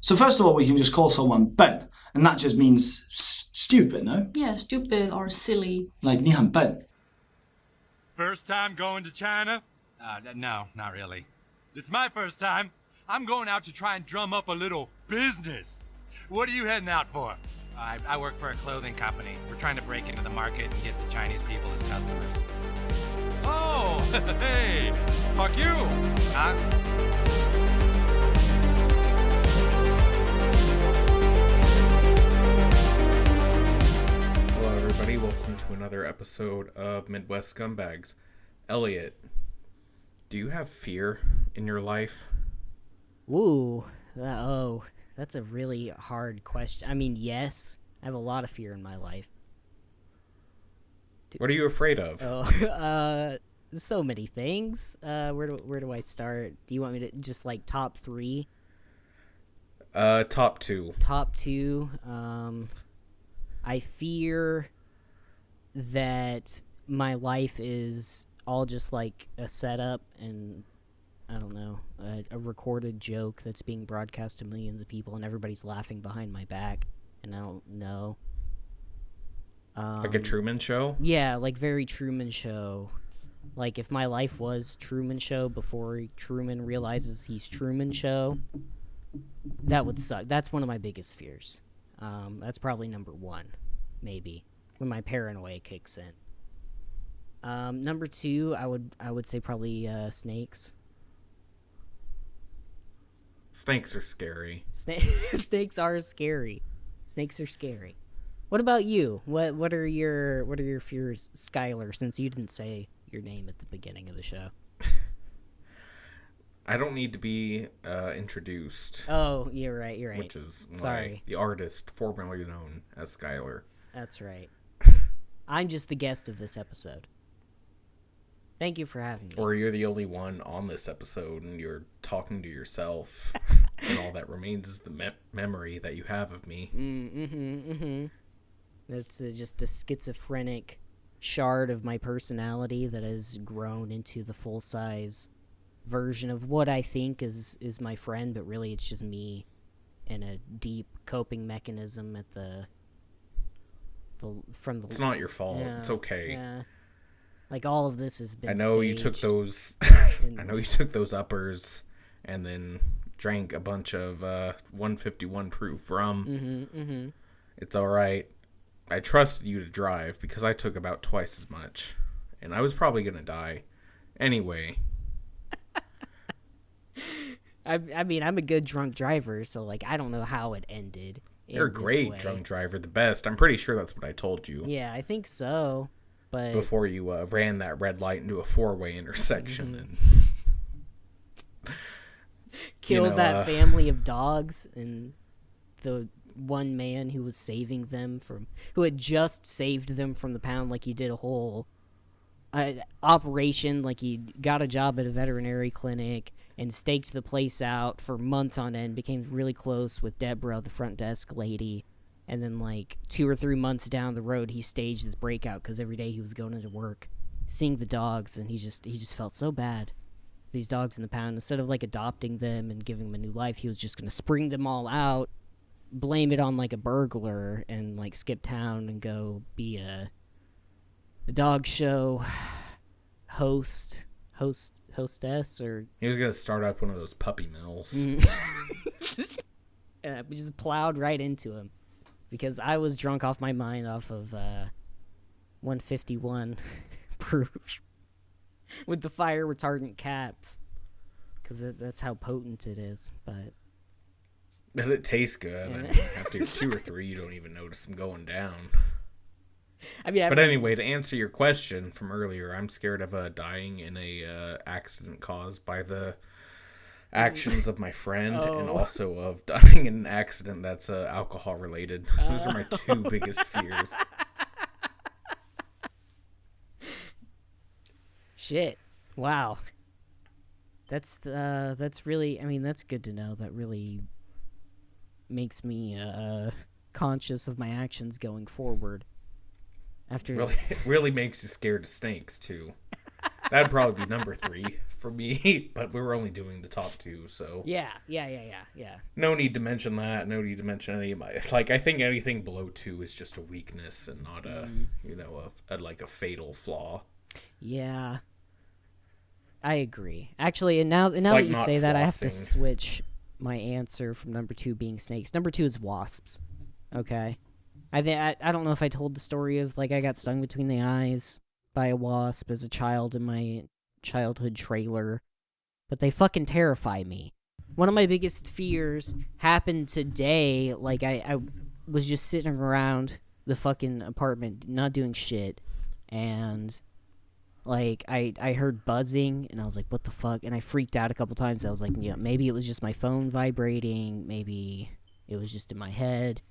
So first of all, we can just call someone Ben, and that just means stupid, no? Yeah, stupid or silly. Like 你很笨. First time going to China? No, not really. It's my first time. I'm going out to try and drum up a little business. What are you heading out for? I work for a clothing company. We're trying to break into the market and get the Chinese people as customers. Oh, hey, fuck you. Huh? Hello, everybody. Welcome to another episode of Midwest Scumbags. Elliot, do you have fear in your life? Ooh, that's a really hard question. I mean, yes, I have a lot of fear in my life. What are you afraid of? So many things. Where do I start? Do you want me to just like top three? Top two. Top two. I fear that my life is all just like a setup and I don't know, a recorded joke that's being broadcast to millions of people and everybody's laughing behind my back and I don't know. Like a Truman Show? Yeah, like very Truman Show. Like if my life was Truman Show before Truman realizes he's Truman Show, that would suck. That's one of my biggest fears. That's probably number one, maybe, when my paranoia kicks in. Number two, I would say probably snakes. Snakes are scary. Snakes are scary. Snakes are scary. What about you? What are your fears, Skylar? Since you didn't say your name at the beginning of the show. I don't need to be introduced. Oh, you're right. Which is sorry. The artist formerly known as Skylar. That's right. I'm just the guest of this episode. Thank you for having me. Or you're the only one on this episode and you're talking to yourself and all that remains is the memory that you have of me. That's just a schizophrenic shard of my personality that has grown into the full-size version of what I think is my friend, but really it's just me and a deep coping mechanism at from the... It's not your fault. Yeah, it's okay. Yeah. Like all of this has been I know staged. you took those I know you took those uppers and then drank a bunch of 151 proof rum. It's all right. I trusted you to drive because I took about twice as much and I was probably going to die anyway. I mean, I'm a good drunk driver, so like I don't know how it ended. You're a great drunk driver, the best. I'm pretty sure that's what I told you. Yeah, I think so. But before you ran that red light into a four-way intersection and killed that family of dogs and the one man who was saving them who had just saved them from the pound, like he did a whole operation, like he got a job at a veterinary clinic and staked the place out for months on end, became really close with Deborah, the front desk lady. And then, like, 2 or 3 months down the road, he staged this breakout because every day he was going into work, seeing the dogs, and he just felt so bad. These dogs in the pound, instead of, like, adopting them and giving them a new life, he was just going to spring them all out, blame it on, like, a burglar, and, like, skip town and go be a dog show hostess, or... he was going to start up one of those puppy mills. And we just plowed right into him. Because I was drunk off my mind off of 151 proof with the fire retardant caps. Because that's how potent it is. But it tastes good. I mean, after 2 or 3, you don't even notice them going down. I mean, but anyway, to answer your question from earlier, I'm scared of dying in a accident caused by the actions of my friend and also of dying in an accident that's alcohol related. Those are my 2 biggest fears. Shit. Wow. That's really, I mean, that's good to know. That really makes me conscious of my actions going forward. After really makes you scared of snakes too. That'd probably be number 3 for me, but we were only doing the top 2, so Yeah. no need to mention that. No need to mention any of my. It's like I think anything below 2 is just a weakness and not a like a fatal flaw. Yeah. I agree. Actually, and now like that you not say that, I have to flossing. switch my answer from number 2 being snakes. Number 2 is wasps. Okay. I don't know if I told the story of like I got stung between the eyes by a wasp as a child in my childhood trailer, but they fucking terrify me. One of my biggest fears happened today. Like I was just sitting around the fucking apartment not doing shit, and like I heard buzzing and I was like, what the fuck? And I freaked out a couple times. I was like, yeah, maybe it was just my phone vibrating, maybe it was just in my head.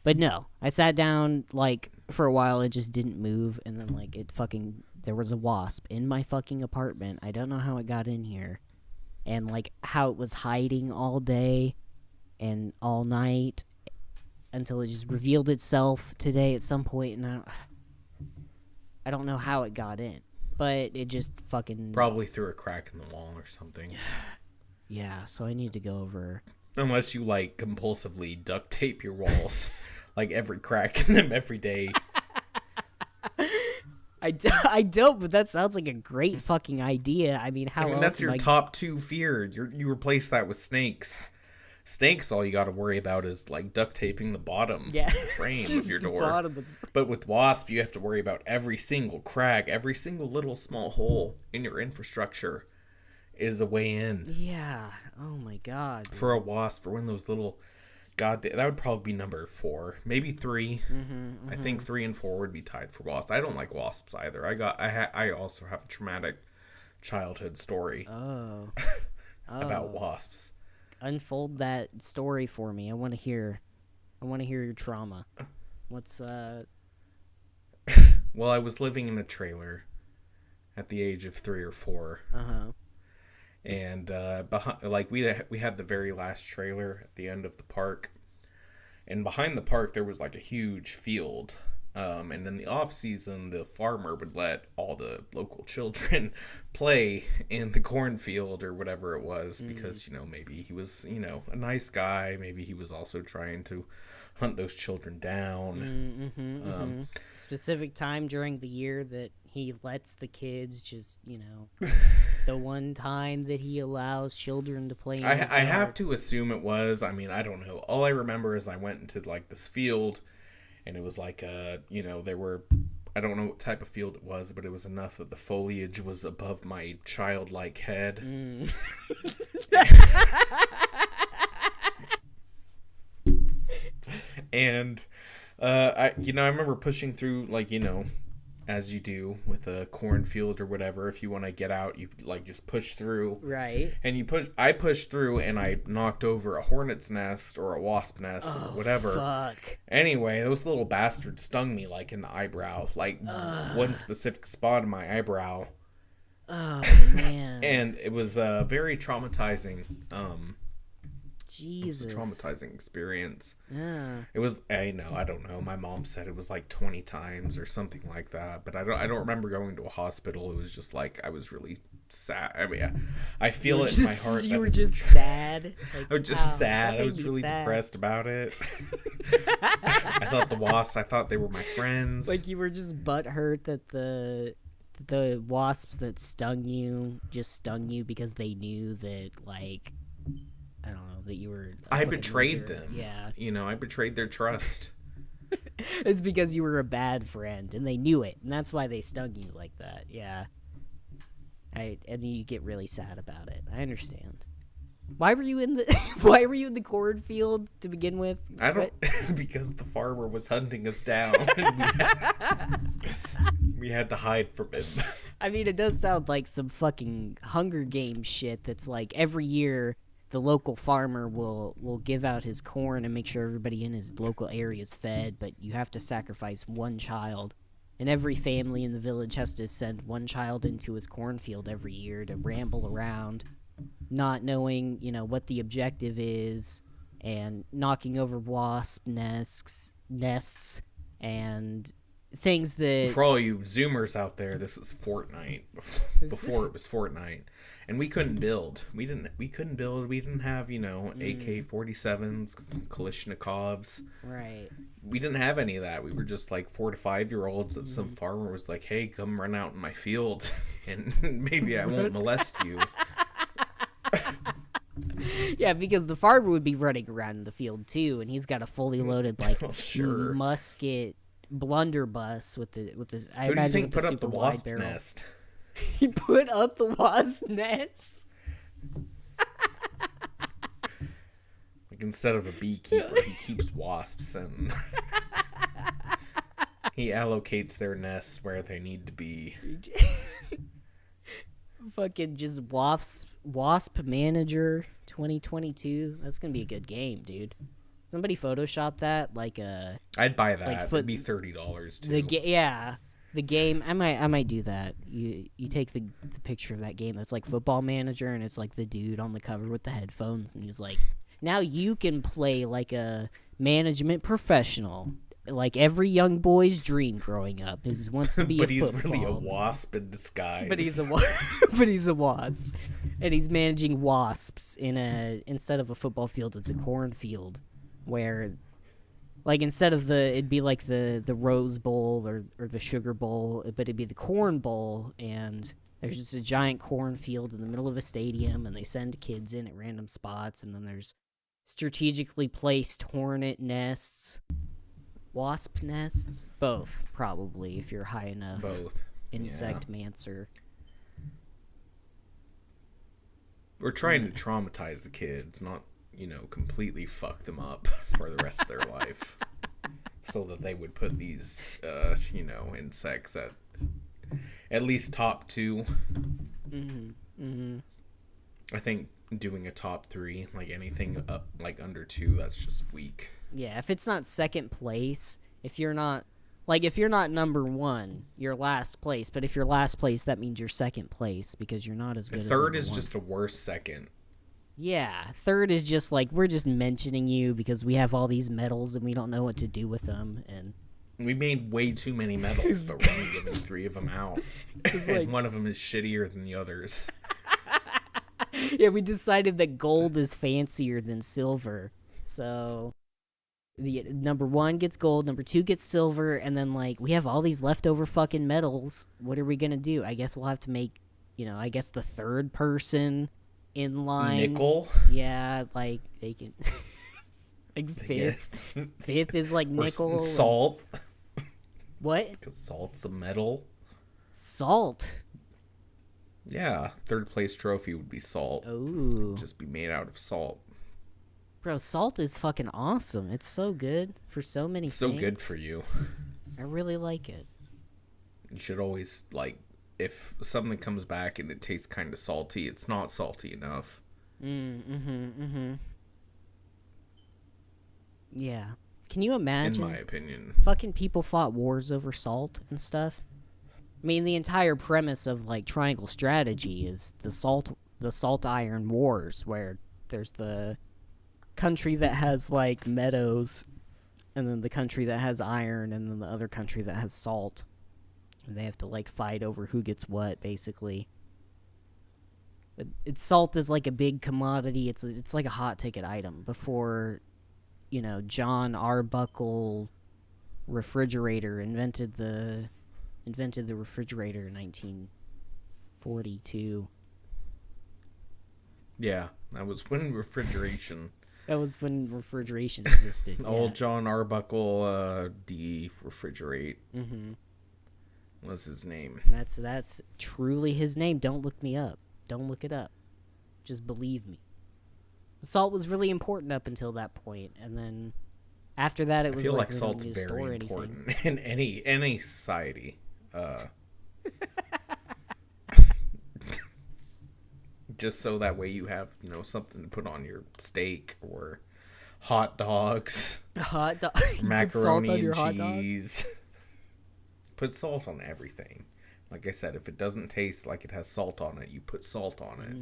But no, I sat down, like, for a while, it just didn't move, and then, like, there was a wasp in my fucking apartment. I don't know how it got in here, and, like, how it was hiding all day and all night until it just revealed itself today at some point, and I don't know how it got in, but it just fucking... Probably through a crack in the wall or something. Yeah, so I need to go over... Unless you, like, compulsively duct tape your walls. Like, every crack in them every day. I don't, but that sounds like a great fucking idea. I mean, how else that's am your top 2 fear. You replace that with snakes. Snakes, all you got to worry about is, like, duct taping the bottom Yeah. frame Just of your the door. bottom of But with wasp, you have to worry about every single crack, every single little small hole in your infrastructure is a way in. Yeah. Oh my god. For a wasp, for one of those little... God, that would probably be number 4. Maybe 3. I think 3 and 4 would be tied for wasps. I don't like wasps either. I also have a traumatic childhood story Oh. about wasps. Unfold that story for me. I want to hear your trauma. What's Well, I was living in a trailer at the age of 3 or 4. Uh-huh. And behind, like we had the very last trailer at the end of the park, and behind the park there was like a huge field. And in the off season, the farmer would let all the local children play in the cornfield or whatever it was, because maybe he was a nice guy. Maybe he was also trying to hunt those children down. Specific time during the year that he lets the kids just the one time that he allows children to play in I his have yard. to assume it was. I mean, I don't know. All I remember is I went into like this field, and it was like there were, I don't know what type of field it was, but it was enough that the foliage was above my childlike head. And I remember pushing through, like, as you do with a cornfield or whatever. If you want to get out, you like just push through. Right. And I pushed through, and I knocked over a hornet's nest or a wasp nest or whatever. Fuck. Anyway, those little bastards stung me like in the eyebrow, like one specific spot in my eyebrow. Oh man. And it was very traumatizing. Jesus. It was a traumatizing experience. Yeah. It was, I don't know. My mom said it was like 20 times or something like that, but I don't remember going to a hospital. It was just like I was really sad. I mean, I feel it in my heart. You were just sad. Like, I was just that sad. I made was me really sad. depressed about it. I thought I thought they were my friends. Like you were just butthurt that the wasps that stung you just stung you because they knew that, like, I don't know, that you were I fucking betrayed loser. them. Yeah. I betrayed their trust. It's because you were a bad friend and they knew it, and that's why they stung you like that. Yeah. And then you get really sad about it. I understand. Why were you in the cornfield to begin with? I don't because the farmer was hunting us down. We had to hide from him. I mean, it does sound like some fucking Hunger Games shit that's like every year the local farmer will give out his corn and make sure everybody in his local area is fed, but you have to sacrifice one child. And every family in the village has to send one child into his cornfield every year to ramble around, not knowing, what the objective is, and knocking over wasp nests, and things that For all you Zoomers out there, this is Fortnite. Before it was Fortnite, and we couldn't build. We couldn't build. We didn't have AK-47s, some Kalashnikovs. right. We didn't have any of that. We were just like 4 to 5 year olds that some farmer was like, "Hey, come run out in my field, and maybe I won't molest you." Yeah, because the farmer would be running around in the field too, and he's got a fully loaded like Sure. musket blunderbuss with the. I Who do you imagine think with the put up super the wide wasp barrel. nest? He put up the wasp nest. Like, instead of a beekeeper, he keeps wasps, and he allocates their nests where they need to be. Fucking just wasp manager 2022. That's gonna be a good game, dude. Somebody Photoshop that like a I'd buy that. Like It'd be $30 too. the game. I might do that. You take the picture of that game that's like Football Manager, and it's like the dude on the cover with the headphones, and he's like, now you can play like a management professional. Like every young boy's dream growing up is wants to be But a he's football. really a wasp in disguise. But he's a wasp, and he's managing wasps instead of a football field, it's a cornfield, where, like, instead of it'd be like the Rose Bowl or the Sugar Bowl, but it'd be the Corn Bowl, and there's just a giant cornfield in the middle of a stadium, and they send kids in at random spots, and then there's strategically placed hornet nests. Wasp nests? Both, probably, if you're high enough. Both. Insect mancer. We're trying to traumatize the kids, not, completely fuck them up for the rest of their life. So that they would put these, insects at least top 2. I think doing a top 3, like anything up, like under 2, that's just weak. Yeah, if it's not second place, if you're not number 1, you're last place. But if you're last place, that means you're second place because you're not as good as third is number 1. just a worse second. Yeah, third is just like, we're just mentioning you because we have all these medals and we don't know what to do with them. And we made way too many medals, but we're only giving 3 of them out. And one of them is shittier than the others. Yeah, we decided that gold is fancier than silver. So the number 1 gets gold, number 2 gets silver, and then like we have all these leftover fucking medals. What are we gonna do? I guess we'll have to make, the third person in line. Nickel? Yeah, like they can. Like fifth is like nickel. Or salt. What? Because salt's a metal. Salt. Yeah, third place trophy would be salt. Oh. Just be made out of salt. Bro, salt is fucking awesome. It's so good for so many So things. good for you. I really like it. You should always, like, if something comes back and it tastes kind of salty, it's not salty enough. Yeah. Can you imagine? In my opinion. Fucking people fought wars over salt and stuff. I mean, the entire premise of like Triangle Strategy is the salt iron wars, where there's the country that has like meadows, and then the country that has iron, and then the other country that has salt. And they have to like fight over who gets what, basically. But salt is like a big commodity. It's like a hot ticket item. Before, John Arbuckle refrigerator invented the refrigerator in 1942. Yeah, that was when refrigeration. That was when refrigeration existed. Old John Arbuckle, refrigerate. Was his name. That's truly his name. Don't look me up. Don't look it up. Just believe me. Salt was really important up until that point, and then after that, it was. I feel like we don't salt's need to store very anything. important in any society. Just so that way you have, something to put on your steak or hot dogs, Hot dog. macaroni and hot dog? cheese. Put salt on everything. Like I said, if it doesn't taste like it has salt on it, you put salt on it.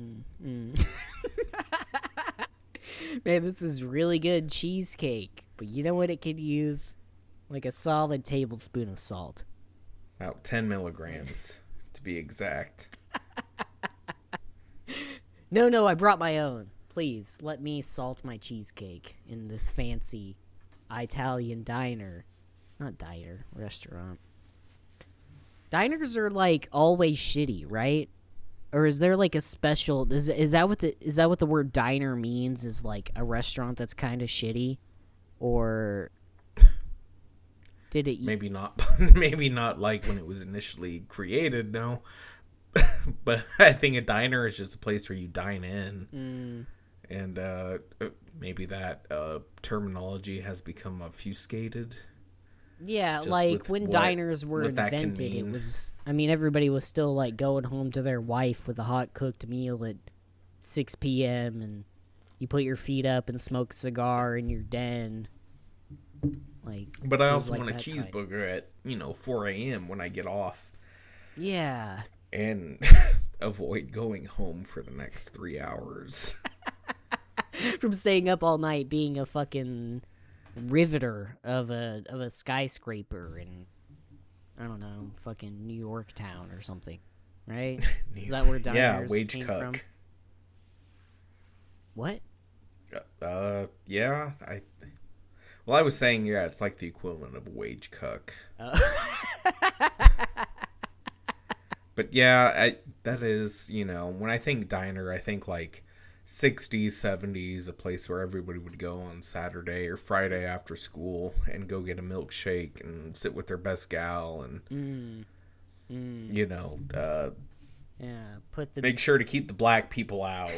Man, this is really good cheesecake. But you know what it could use? Like a solid tablespoon of salt. About 10 milligrams, to be exact. No, I brought my own. Please, let me salt my cheesecake in this fancy Italian diner. Not diner, restaurant. Diners are, like, always shitty, right? Or is there, like, a special... Is that what the word diner means? Is, like, a restaurant that's kind of shitty? Or... Did it... Maybe not. Maybe not like when it was initially created, no. But I think a diner is just a place where you dine in. And maybe that terminology has become obfuscated. Yeah, Just like when diners were invented, it was... I mean, everybody was still, like, going home to their wife with a hot-cooked meal at 6 p.m. and you put your feet up and smoke a cigar in your den. Like, but I also want a cheeseburger at, 4 a.m. when I get off. Yeah. And avoid going home for the next 3 hours. From staying up all night being a fucking riveter of a skyscraper in, I don't know, fucking New York town or something. Right? Is that where diners wage came cuck. from? What? Yeah, I was saying, it's like the equivalent of a wage cuck. But yeah, that is, when I think diner, I think like 60s, 70s, a place where everybody would go on Saturday or Friday after school and go get a milkshake and sit with their best gal and, make sure to keep the black people out.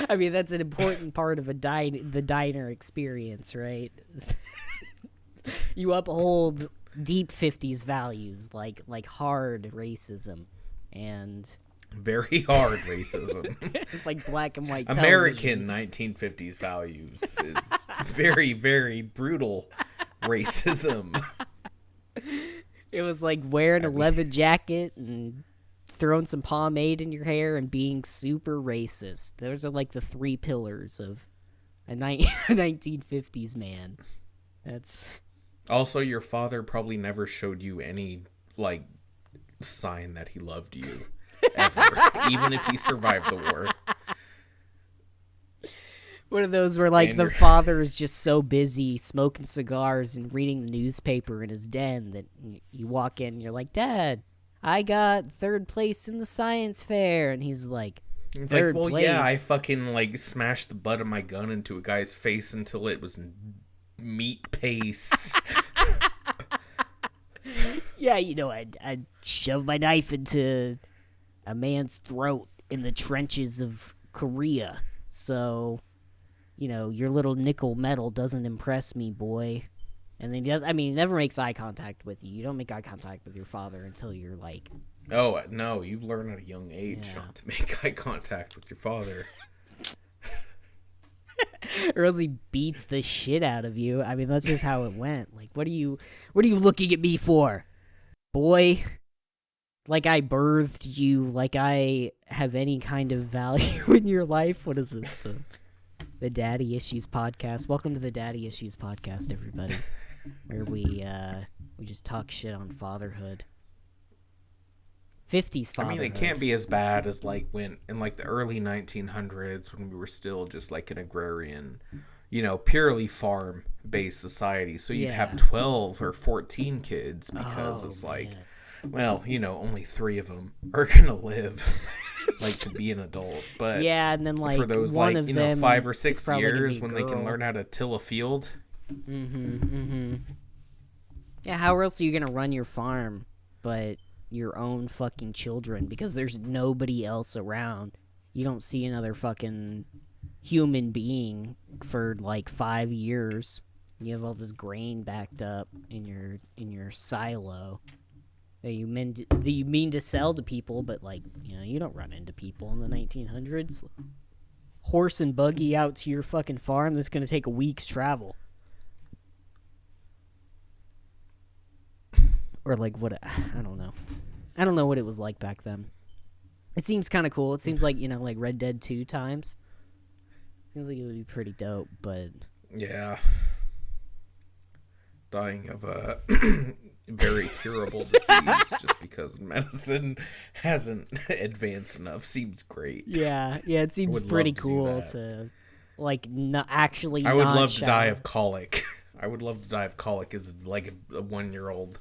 I mean, that's an important part of the diner experience, right? You uphold deep 50s values, like hard racism and... Very hard racism. Like black and white American television. 1950s values is very, very brutal racism. It was like wearing a leather jacket and throwing some pomade in your hair and being super racist. Those are like the 3 pillars of a 1950s man. That's... Also, your father probably never showed you any, like, sign that he loved you. Ever. Even if he survived the war. One of those where, like, the father is just so busy smoking cigars and reading the newspaper in his den that you walk in and you're like, Dad, I got 3rd place in the science fair. And he's like, it's like, well, place? Yeah, I fucking, like, smashed the butt of my gun into a guy's face until it was meat paste. Yeah, I'd shove my knife into a man's throat in the trenches of Korea. So, your little nickel metal doesn't impress me, boy. And then he never makes eye contact with you. You don't make eye contact with your father until you're like... Oh, no, you learn at a young age not to make eye contact with your father. Or else he beats the shit out of you. I mean, that's just how it went. Like, what are you looking at me for? Boy, like I birthed you, like I have any kind of value in your life. What is this, the Daddy Issues Podcast? Welcome to the Daddy Issues Podcast, everybody, where we just talk shit on fatherhood. 50s fatherhood. I mean, it can't be as bad as like when in like the early 1900s when we were still just like an agrarian, purely farm-based society. So you'd have 12 or 14 kids because it's like, well, only 3 of them are gonna live like to be an adult. But yeah, and then like for those one like of them 5 or 6 years when girl. they can learn how to till a field. Yeah, how else are you gonna run your farm but your own fucking children? Because there's nobody else around. You don't see another fucking human being for like 5 years. You have all this grain backed up in your silo that you mean to sell to people, but like, you don't run into people in the 1900s. Horse and buggy out to your fucking farm, that's gonna take a week's travel. Or like what? I don't know. I don't know what it was like back then. It seems kind of cool. It seems like, like Red Dead 2 times. Seems like it would be pretty dope, but... Yeah. dying of a very curable disease just because medicine hasn't advanced enough seems great. Yeah, it seems pretty cool to, like, not actually. I would love to die of colic. I would love to die of colic as like a 1-year-old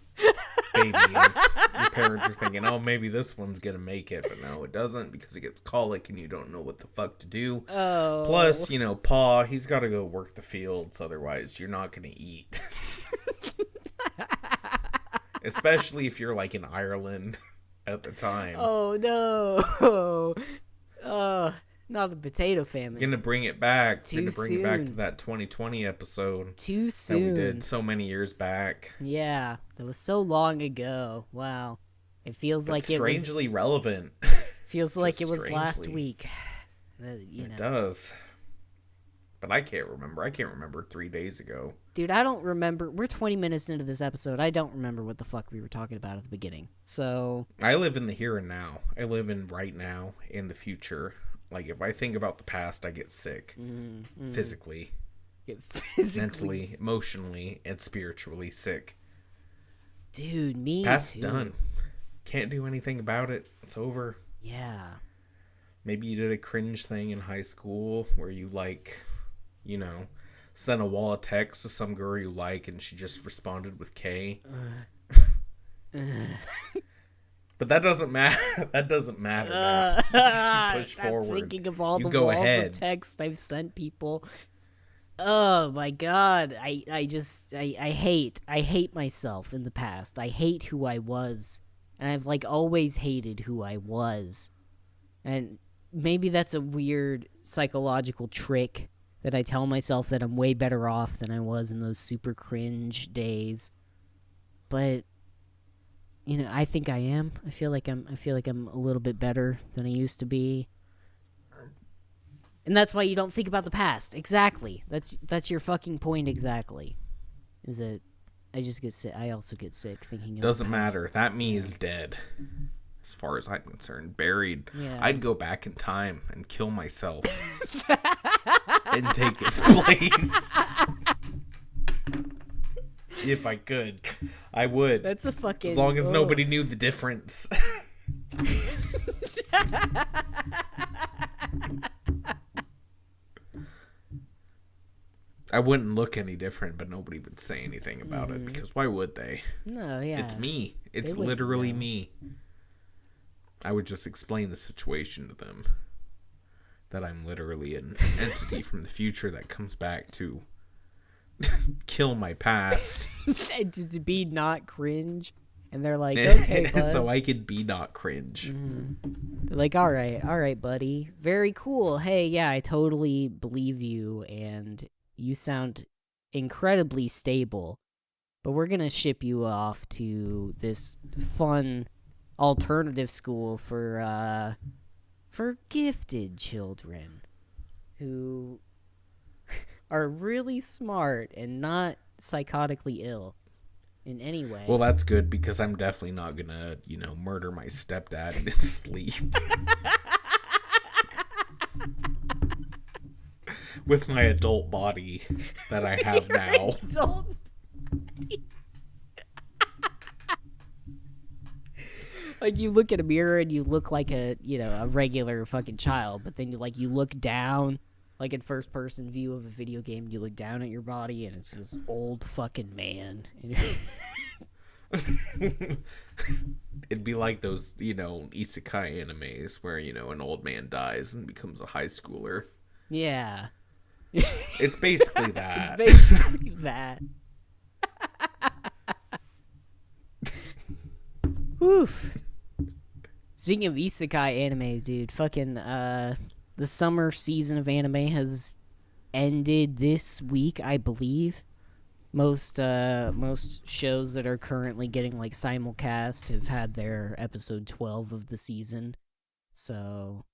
baby. And your parents are thinking, oh, maybe this one's gonna make it, but no, it doesn't because it gets colic and you don't know what the fuck to do. Oh. Plus, Pa, he's got to go work the fields, otherwise you're not gonna eat. Especially if you're like in Ireland at the time. Oh no! Not the potato famine. Gonna bring it back. Too Gonna bring soon. it back to that 2020 episode. Too soon. That we did so many years back. Yeah, that was so long ago. Wow, it feels like it was strangely relevant. Feels like it Just was last strangely. week. It does. But I can't remember. I can't remember 3 days ago. Dude, I don't remember. We're 20 minutes into this episode. I don't remember what the fuck we were talking about at the beginning. So I live in the here and now. I live in right now and the future. Like, if I think about the past, I get sick. Physically. Mentally, emotionally, and spiritually sick. Dude, me Past too. done. Can't do anything about it. It's over. Yeah. Maybe you did a cringe thing in high school where you, like, sent a wall of text to some girl you like and she just responded with K. But that doesn't matter. That doesn't matter. You push forward. I'm thinking of all You the go walls ahead. of text I've sent people. Oh my god. I hate myself in the past. I hate who I was. And I've like always hated who I was. And maybe that's a weird psychological trick that I tell myself that I'm way better off than I was in those super cringe days. But I think I am. I feel like I'm a little bit better than I used to be. And that's why you don't think about the past. Exactly. That's your fucking point exactly. Is that I just get sick. I also get sick thinking of Doesn't the past. matter. That me is dead. As far as I'm concerned, buried. Yeah. I'd go back in time and kill myself and take his place. If I could, I would. That's a fucking... As long as nobody knew the difference. I wouldn't look any different, but nobody would say anything about it because why would they? No, yeah. It's me. It's wouldn't literally know. me. I would just explain the situation to them. That I'm literally an entity from the future that comes back to kill my past. And to be not cringe. And they're like, okay, bud. So I could be not cringe. They're like, all right, buddy. Very cool. Hey, yeah, I totally believe you, and you sound incredibly stable. But we're going to ship you off to this fun alternative school for gifted children who are really smart and not psychotically ill in any way. Well, that's good because I'm definitely not gonna, murder my stepdad in his sleep. With my adult body that I have now. Like, you look in a mirror and you look like a regular fucking child, but then you look down, like in first person view of a video game, you look down at your body and it's this old fucking man. It'd be like those, isekai animes where, an old man dies and becomes a high schooler. Yeah. It's basically that. It's basically that. Oof. Speaking of isekai animes, dude, fucking, the summer season of anime has ended this week, I believe. Most shows that are currently getting, like, simulcast have had their episode 12 of the season. So,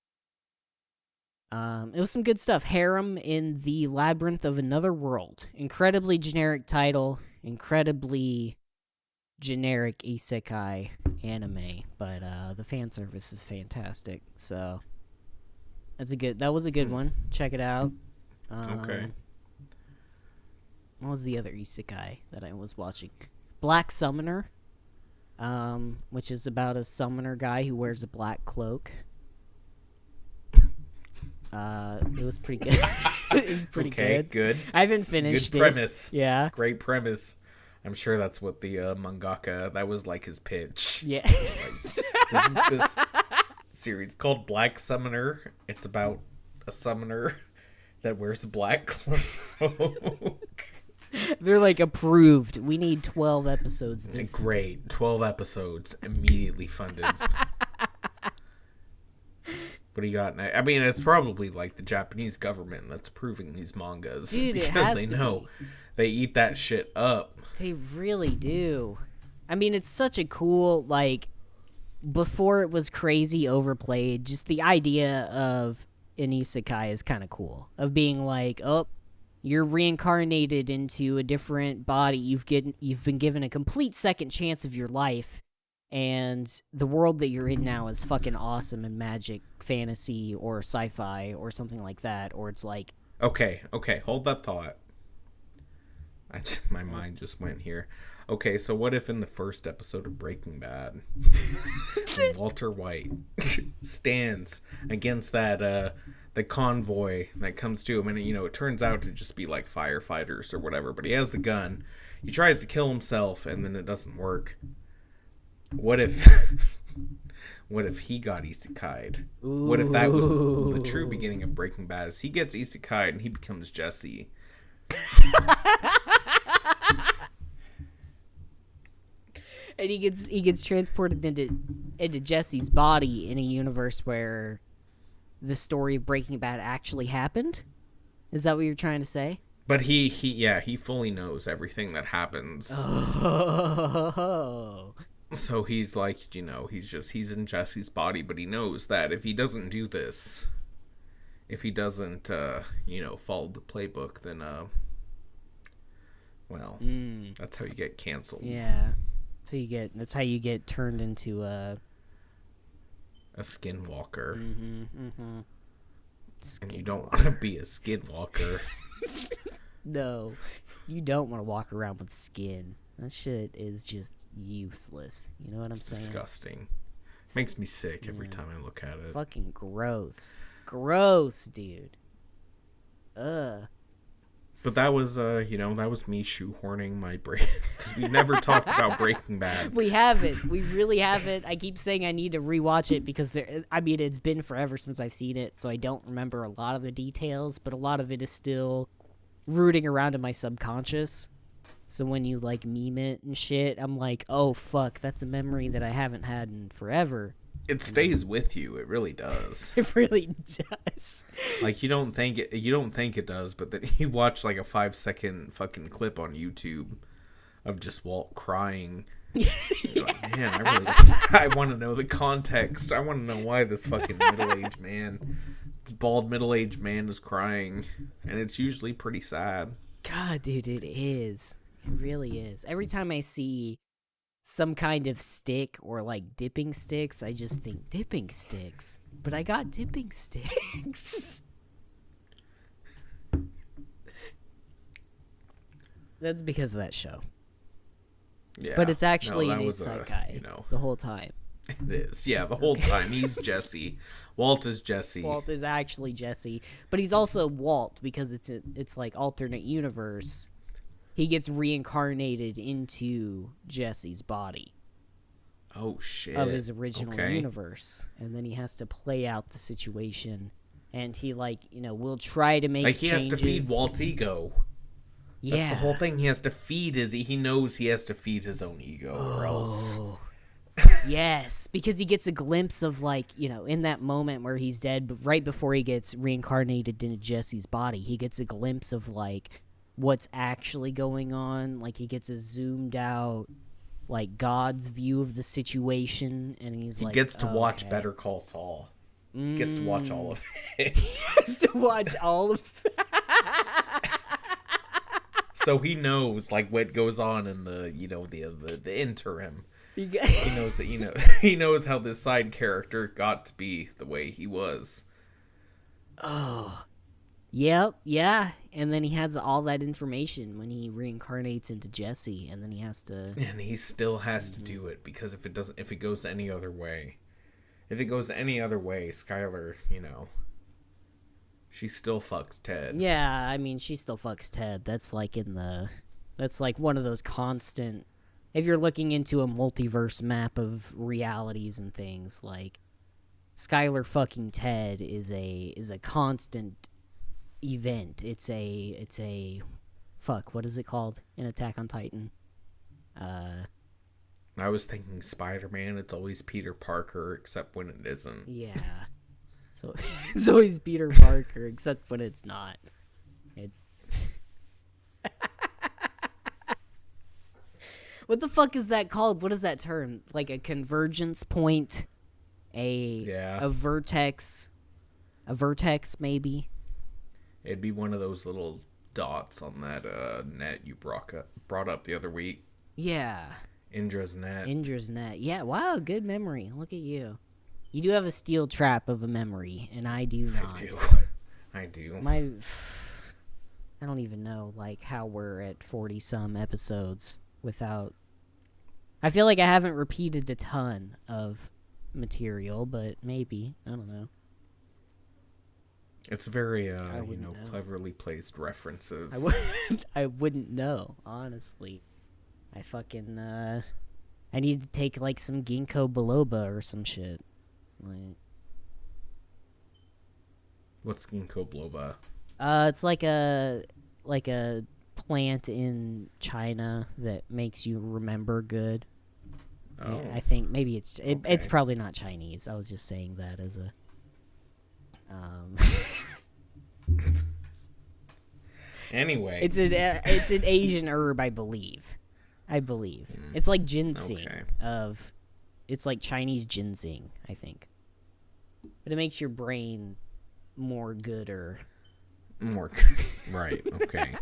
it was some good stuff. Harem in the Labyrinth of Another World. Incredibly generic title. Incredibly generic isekai anime. But, the fan service is fantastic. So, that was a good one. Check it out. Okay. what was the other isekai that I was watching? Black Summoner, which is about a summoner guy who wears a black cloak. It was pretty good. It was pretty good. I haven't finished Good premise. it. Yeah. Great premise. I'm sure that's what the mangaka, that was like his pitch. Yeah. This series called Black Summoner. It's about a summoner that wears a black cloak. They're like approved. We need 12 episodes. Great. 12 episodes immediately funded. What do you got? I mean, it's probably like the Japanese government that's approving these mangas. Dude, because it has they to know they eat that shit up. They really do. I mean, it's such a cool, like, before it was crazy overplayed, just the idea of an isekai is kind of cool. Of being like, oh, you're reincarnated into a different body. You've been given a complete second chance of your life. And the world that you're in now is fucking awesome and magic, fantasy, or sci-fi, or something like that. Or it's like... Okay, hold that thought. My mind just went here. Okay, so what if in the first episode of Breaking Bad, Walter White stands against that the convoy that comes to him, and it turns out to just be like firefighters or whatever, but he has the gun. He tries to kill himself, and then it doesn't work. What if he got isekai'd? What if that was the true beginning of Breaking Bad? Is he gets isekai'd and he becomes Jesse? And he gets transported into Jesse's body in a universe where the story of Breaking Bad actually happened? Is that what you're trying to say? But he fully knows everything that happens. Oh. So he's like, he's in Jesse's body, but he knows that if he doesn't do this, if he doesn't, follow the playbook, then, that's how you get canceled. Yeah. That's how you get turned into a skinwalker. Mm-hmm. And you don't want to be a skinwalker. No, you don't want to walk around with skin. That shit is just useless. You know what I'm saying? Disgusting. Makes me sick every time I look at it. Fucking gross. Gross, dude. Ugh. But that was, that was me shoehorning my brain. Because we never talked about Breaking Bad. We haven't. We really haven't. I keep saying I need to rewatch it because it's been forever since I've seen it, so I don't remember a lot of the details, but a lot of it is still rooting around in my subconscious. So when you, like, meme it and shit, I'm like, oh, fuck, that's a memory that I haven't had in forever. It stays with you. It really does. It really does. Like, you don't think it does, but then you watch, like, a 5-second fucking clip on YouTube of just Walt crying. You're like, man, I want to know the context. I want to know why this fucking middle-aged man, bald middle-aged man is crying. And it's usually pretty sad. God, dude, it is. It really is. Every time I see some kind of stick or like dipping sticks, I just think dipping sticks. But I got dipping sticks. That's because of that show. Yeah. But it's actually an isekai, isekai the whole time. It is. Yeah, the whole time. He's Jesse. Walt is Jesse. Walt is actually Jesse. But he's also Walt because it's like alternate universe. He gets reincarnated into Jesse's body. Oh, shit. Of his original universe. And then he has to play out the situation. And he, will try to make changes. He has to feed Walt's ego. Yeah. That's the whole thing. He has to feed he knows he has to feed his own ego or else. Yes, because he gets a glimpse of, in that moment where he's dead, but right before he gets reincarnated into Jesse's body, he gets a glimpse of, what's actually going on. Like, he gets a zoomed out, God's view of the situation, and he gets to watch Better Call Saul. He gets to watch all of it. He gets to watch all of it. So he knows, what goes on in the interim. He knows that, he knows how this side character got to be the way he was. Oh, Yep, yeah. And then he has all that information when he reincarnates into Jesse, and then he has to. And he still has to do it because if it goes any other way, Skylar, she still fucks Ted. Yeah, I mean, she still fucks Ted. That's like one of those constant. If you're looking into a multiverse map of realities and things, like Skylar fucking Ted is a constant event. It's a fuck, what is it called in Attack on Titan? I was thinking Spider-Man. It's always Peter Parker, except when it isn't. Yeah. So it's always Peter Parker, except when it's not. What the fuck is that called? What is that term? Like a convergence point? A vertex? A vertex, maybe? It'd be one of those little dots on that net you brought up the other week. Yeah. Indra's net. Yeah, wow, good memory. Look at you. You do have a steel trap of a memory, and I do not. I do. I don't even know, like, how we're at 40-some episodes without... I feel like I haven't repeated a ton of material, but maybe. I don't know. It's very, cleverly placed references. I wouldn't know, honestly. I fucking, I need to take, like, some ginkgo biloba or some shit. Like... What's ginkgo biloba? It's like a plant in China that makes you remember good. Oh. Yeah, I think maybe it's probably not Chinese. I was just saying that as a Anyway, it's an Asian herb, I believe. It's like ginseng it's like Chinese ginseng, I think. But it makes your brain more gooder. Right, okay.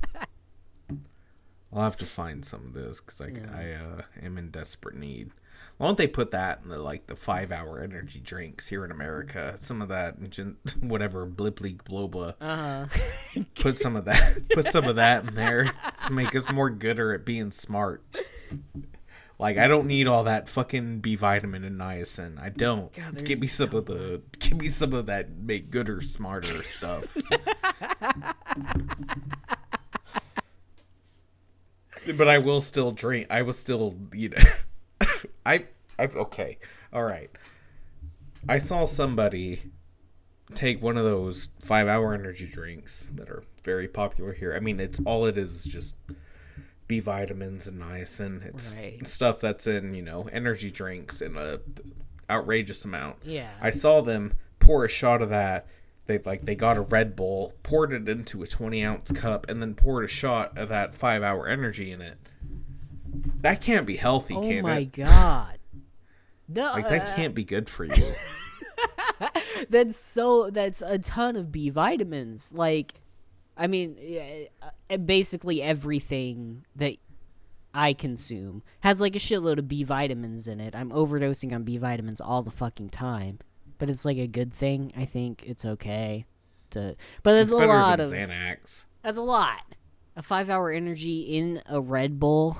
I'll have to find some of this because I am in desperate need. Why don't they put that in the 5-hour energy drinks here in America? Some of that, whatever, blipply globa. Put some of that in there to make us more gooder at being smart. Like, I don't need all that fucking B vitamin and niacin. I don't. God, give me some of that make gooder, smarter stuff. But I will still drink. I will still, okay. All right. I saw somebody take one of those 5-hour energy drinks that are very popular here. I mean, it is just B vitamins and niacin. It's stuff that's in, energy drinks in a outrageous amount. Yeah. I saw them pour a shot of that. They got a Red Bull, poured it into a 20-ounce cup, and then poured a shot of that 5-hour energy in it. That can't be healthy, can it? Oh my god. No, that can't be good for you. That's a ton of B vitamins. Like, I mean, basically everything that I consume has like a shitload of B vitamins in it. I'm overdosing on B vitamins all the fucking time. But it's like a good thing. I think it's okay to. But there's a lot of Xanax. That's a lot. A 5-hour energy in a Red Bull.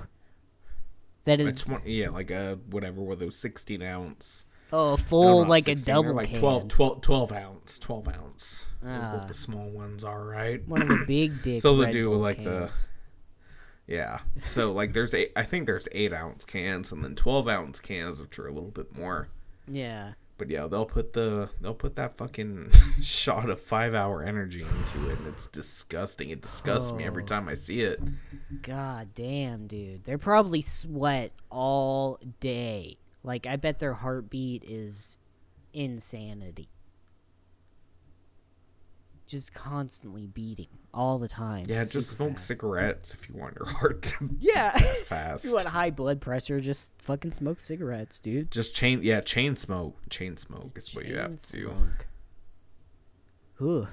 That is. Like a whatever with those 16-ounce. Oh, full like 16, a double like can. 12 ounce. 12 ounce is what the small ones are, right? One of the big dick. So Red they do Bull like cans. Yeah. So like I think there's 8-ounce cans and then 12-ounce cans, which are a little bit more. Yeah. But yeah, they'll put that fucking shot of 5-hour energy into it, and it's disgusting. It disgusts me every time I see it. God damn, dude. They probably sweat all day. Like, I bet their heartbeat is insanity. Just constantly beating all the time. Yeah, just smoke fast. Cigarettes if you want your heart to fast. If you want high blood pressure, just fucking smoke cigarettes, dude. Just chain smoke. Chain smoke is what you have to do. Ooh.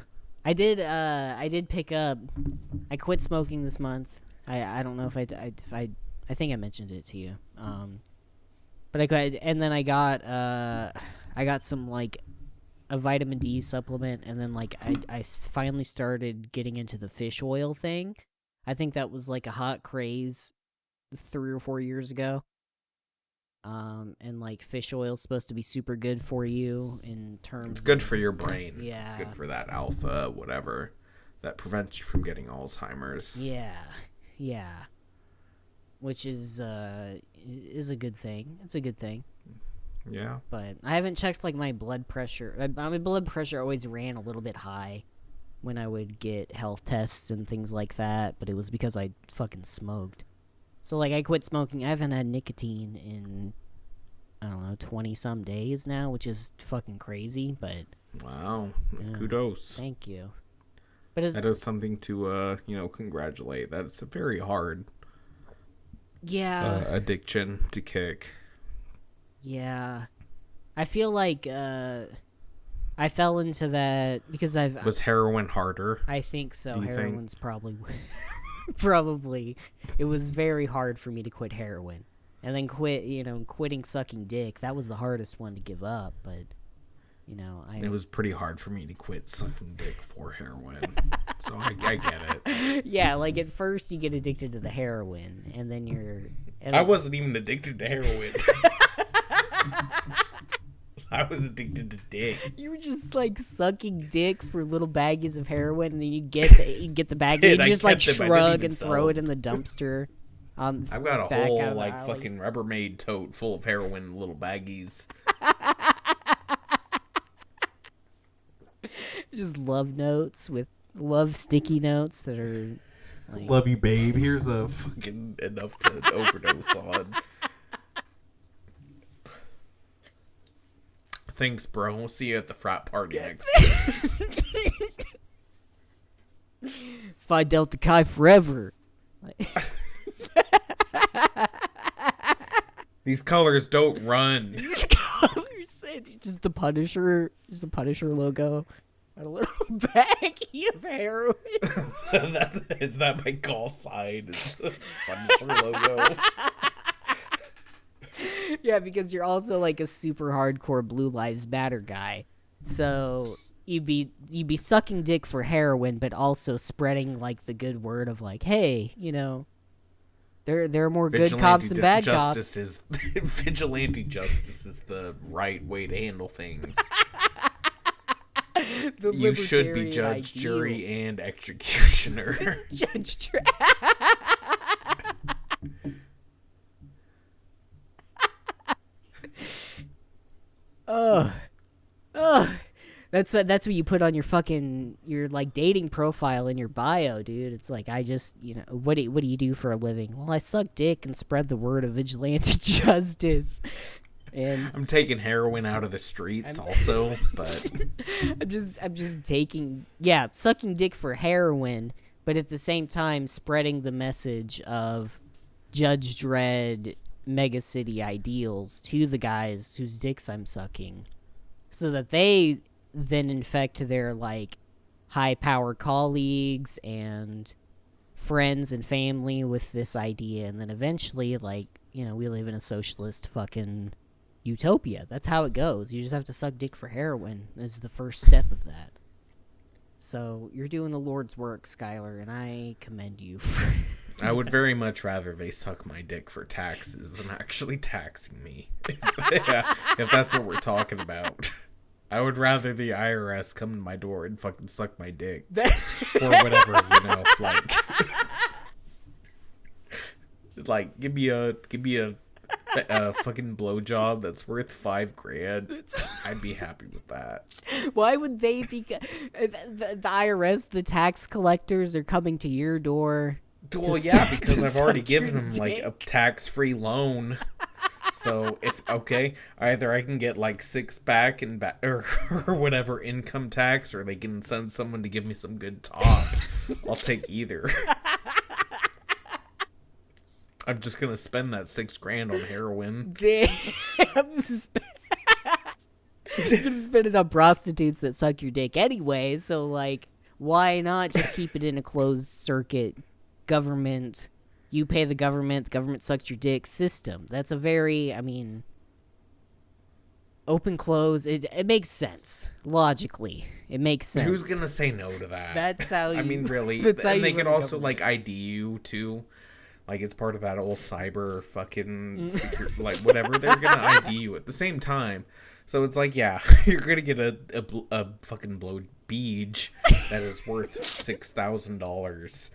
I did pick up. I quit smoking this month. I don't know if I think I mentioned it to you. But I quit, and then I got some like a vitamin D supplement, and then like I finally started getting into the fish oil thing. I think that was like a hot craze 3 or 4 years ago. And like fish oil is supposed to be super good for you in terms. It's good for your brain. Yeah. It's good for that alpha, whatever, that prevents you from getting Alzheimer's. Yeah. Which is a good thing. It's a good thing. Yeah. But I haven't checked like my blood pressure. My blood pressure always ran a little bit high when I would get health tests and things like that, but it was because I fucking smoked. So like I quit smoking. I haven't had nicotine in, I don't know, 20-some days now, which is fucking crazy, but... Wow. Yeah. Kudos. Thank you. But that is something to, congratulate. That's a very hard addiction to kick. Yeah. I feel like, I fell into that because Was heroin harder? I think so. You Heroin's probably... Probably. It was very hard for me to quit heroin. And then quitting sucking dick, that was the hardest one to give up, but, It was pretty hard for me to quit sucking dick for heroin, so I get it. Yeah, like at first you get addicted to the heroin, and then you're... I wasn't even addicted to heroin. I was addicted to dick. You were just like sucking dick for little baggies of heroin, and then you'd get the baggie and just like shrug and throw it in the dumpster. I've got a whole like fucking Rubbermaid tote full of heroin in little baggies. Just love notes with love sticky notes that are like, love you, babe. Here's a fucking enough to overdose on. Thanks, bro. We'll see you at the frat party next year. Phi Delta Chi forever. These colors don't run. These colors, just the Punisher logo. And a little baggie of heroin. Is that my call sign? Is the Punisher logo? Yeah, because you're also like a super hardcore Blue Lives Matter guy. So you'd be sucking dick for heroin, but also spreading like the good word of like, hey, there are more good cops than bad cops. Vigilante justice is the right way to handle things. You should be judge, ideal. Jury, and executioner. Judge, That's what you put on your like dating profile in your bio, dude. It's like, I just, what do you do for a living? Well, I suck dick and spread the word of vigilante justice. And I'm taking heroin out of the streets also, but I'm just taking, sucking dick for heroin, but at the same time spreading the message of Judge Dredd mega city ideals to the guys whose dicks I'm sucking, so that they then infect their like high power colleagues and friends and family with this idea, and then eventually we live in a socialist fucking utopia. That's how it goes. You just have to suck dick for heroin is the first step of that. So you're doing the Lord's work, Skylar, and I commend you for I would very much rather they suck my dick for taxes than actually taxing me. If that's what we're talking about. I would rather the IRS come to my door and fucking suck my dick. Or whatever, like give me a fucking blowjob that's worth $5,000. I'd be happy with that. Why would they be? The IRS, the tax collectors, are coming to your door. Well, yeah, because I've already given them like a tax-free loan. So either I can get like 6 back or whatever income tax, or they can send someone to give me some good top. I'll take either. I'm just gonna spend that $6,000 on heroin. Damn. You're gonna spend it on prostitutes that suck your dick anyway, so like, why not just keep it in a closed circuit government, you pay the government sucks your dick system? That's a very, open close. It makes sense logically. It makes sense. Who's gonna say no to that? That's how you. I mean, really. That's how and you they could run a also government. like ID you too. Like it's part of that old cyber fucking like whatever. They're gonna ID you at the same time. So it's like, yeah, you're gonna get a fucking blow beach that is worth $6,000.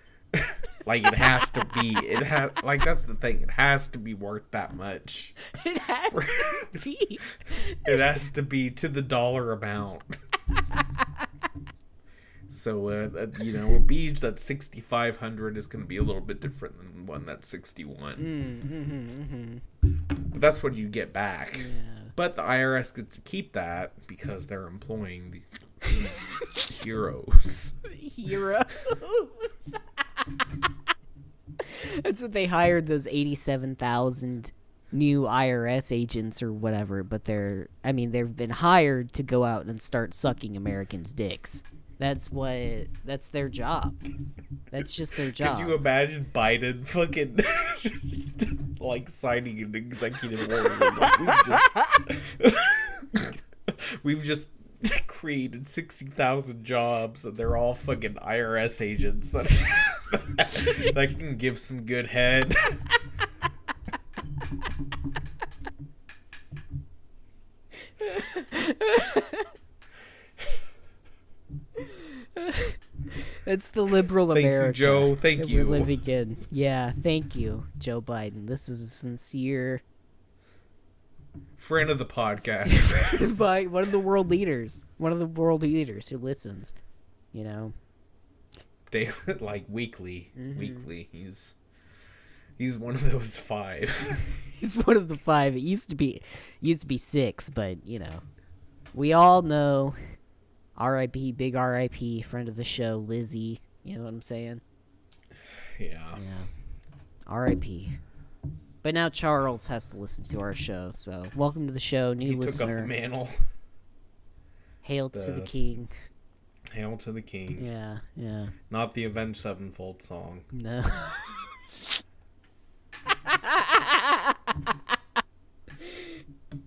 Like it has to be. It has like that's the thing. It has to be worth that much. It has to be. It has to be to the dollar amount. So a beach that's 6,500 is going to be a little bit different than one that's 61. But that's what you get back. Yeah. But the IRS gets to keep that because they're employing these heroes. Heroes. That's what they hired those 87,000 new IRS agents or whatever. But they've been hired to go out and start sucking Americans' dicks. That's their job. That's just their job. Could you imagine Biden fucking like signing an executive order? Like, we've just created 60,000 jobs, and they're all fucking IRS agents that can give some good head. It's the liberal Thank America. you, Joe. Thank that you. We're living in. Yeah, thank you, Joe Biden. This is a sincere Friend of the podcast. by one of the world leaders. One of the world leaders who listens. You know. They like weekly. Weekly. He's one of those 5. He's one of the 5. It used to be 6, but you know. We all know R.I.P. Big R.I.P. Friend of the show, Lizzie. You know what I'm saying? Yeah. R.I.P. But now Charles has to listen to our show, so welcome to the show, new He listener. took up the mantle. Hail to the king. Hail to the king. Yeah. Not the Avenged Sevenfold song. No.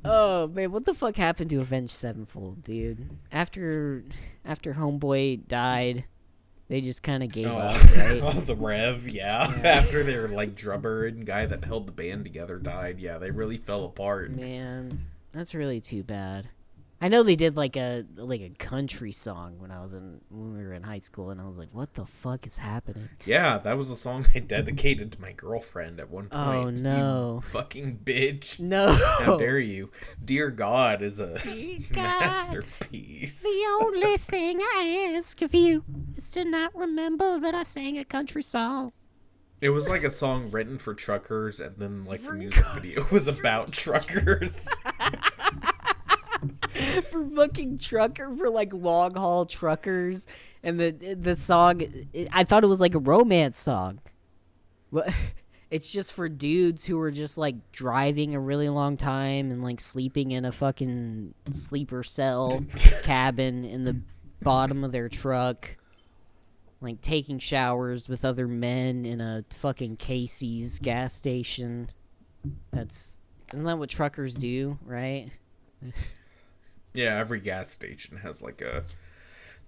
Oh man, what the fuck happened to Avenged Sevenfold, dude? After Homeboy died, they just kind of gave up, right? Oh, the Rev, yeah. After their like drummer and guy that held the band together died, yeah, they really fell apart. Man, that's really too bad. I know they did like a country song when we were in high school, and I was like, what the fuck is happening? Yeah, that was a song I dedicated to my girlfriend at one point. Oh no. You fucking bitch. No. How dare you? Dear God is a God, masterpiece. the only thing I ask of you is to not remember that I sang a country song. It was like a song written for truckers, and then like the music video was about truckers. For fucking for like long haul truckers, and the song, I thought it was like a romance song. But it's just for dudes who are just like driving a really long time and like sleeping in a fucking sleeper cell cabin in the bottom of their truck, like taking showers with other men in a fucking Casey's gas station. Isn't that what truckers do, right? Yeah, every gas station has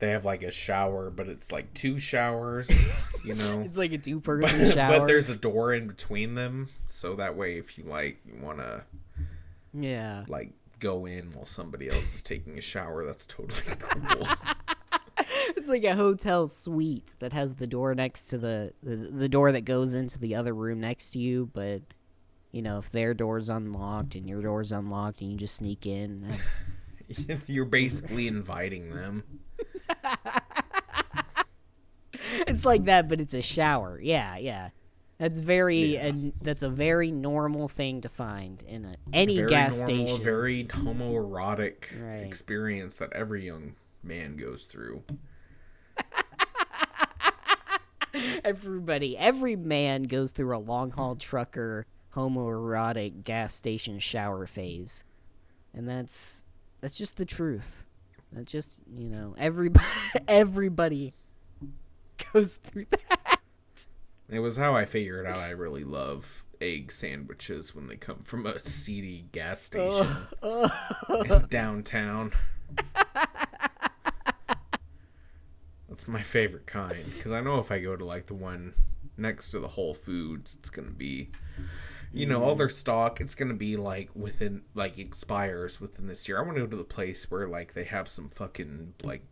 they have like a shower, but it's like 2 showers, you know. It's like a 2-person shower. But there's a door in between them, so that way if you want to like go in while somebody else is taking a shower, that's totally cool. It's like a hotel suite that has the door next to the door that goes into the other room next to you, but you know, if their door's unlocked and your door's unlocked and you just sneak in, you're basically inviting them. It's like that, but it's a shower. Yeah. That's that's a very normal thing to find in any very gas normal, station. Very homoerotic Right. experience that every young man goes through. Every man goes through a long haul trucker homoerotic gas station shower phase, and that's just the truth. That's just, you know, everybody goes through that. It was how I figured out I really love egg sandwiches when they come from a seedy gas station downtown. That's my favorite kind, because I know if I go to like the one next to the Whole Foods, it's gonna be, all their stock. It's gonna be like within, like, expires within this year. I want to go to the place where like they have some fucking like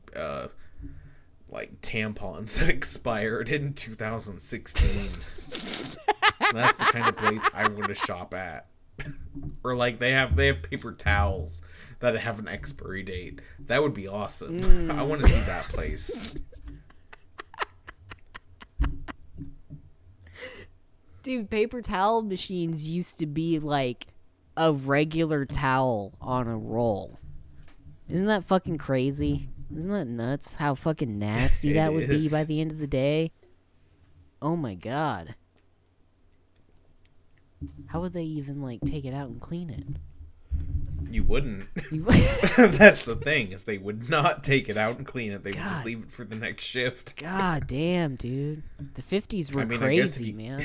tampons that expired in 2016. That's the kind of place I want to shop at. Or like they have paper towels that have an expiry date. That would be awesome. I want to see that place. Dude, paper towel machines used to be like a regular towel on a roll. Isn't that fucking crazy? Isn't that nuts? How fucking nasty that would be by the end of the day? Oh my god. How would they even, like, take it out and clean it? You wouldn't. That's the thing, is they would not take it out and clean it. They would just leave it for the next shift. God damn, dude. The 50s were crazy, man.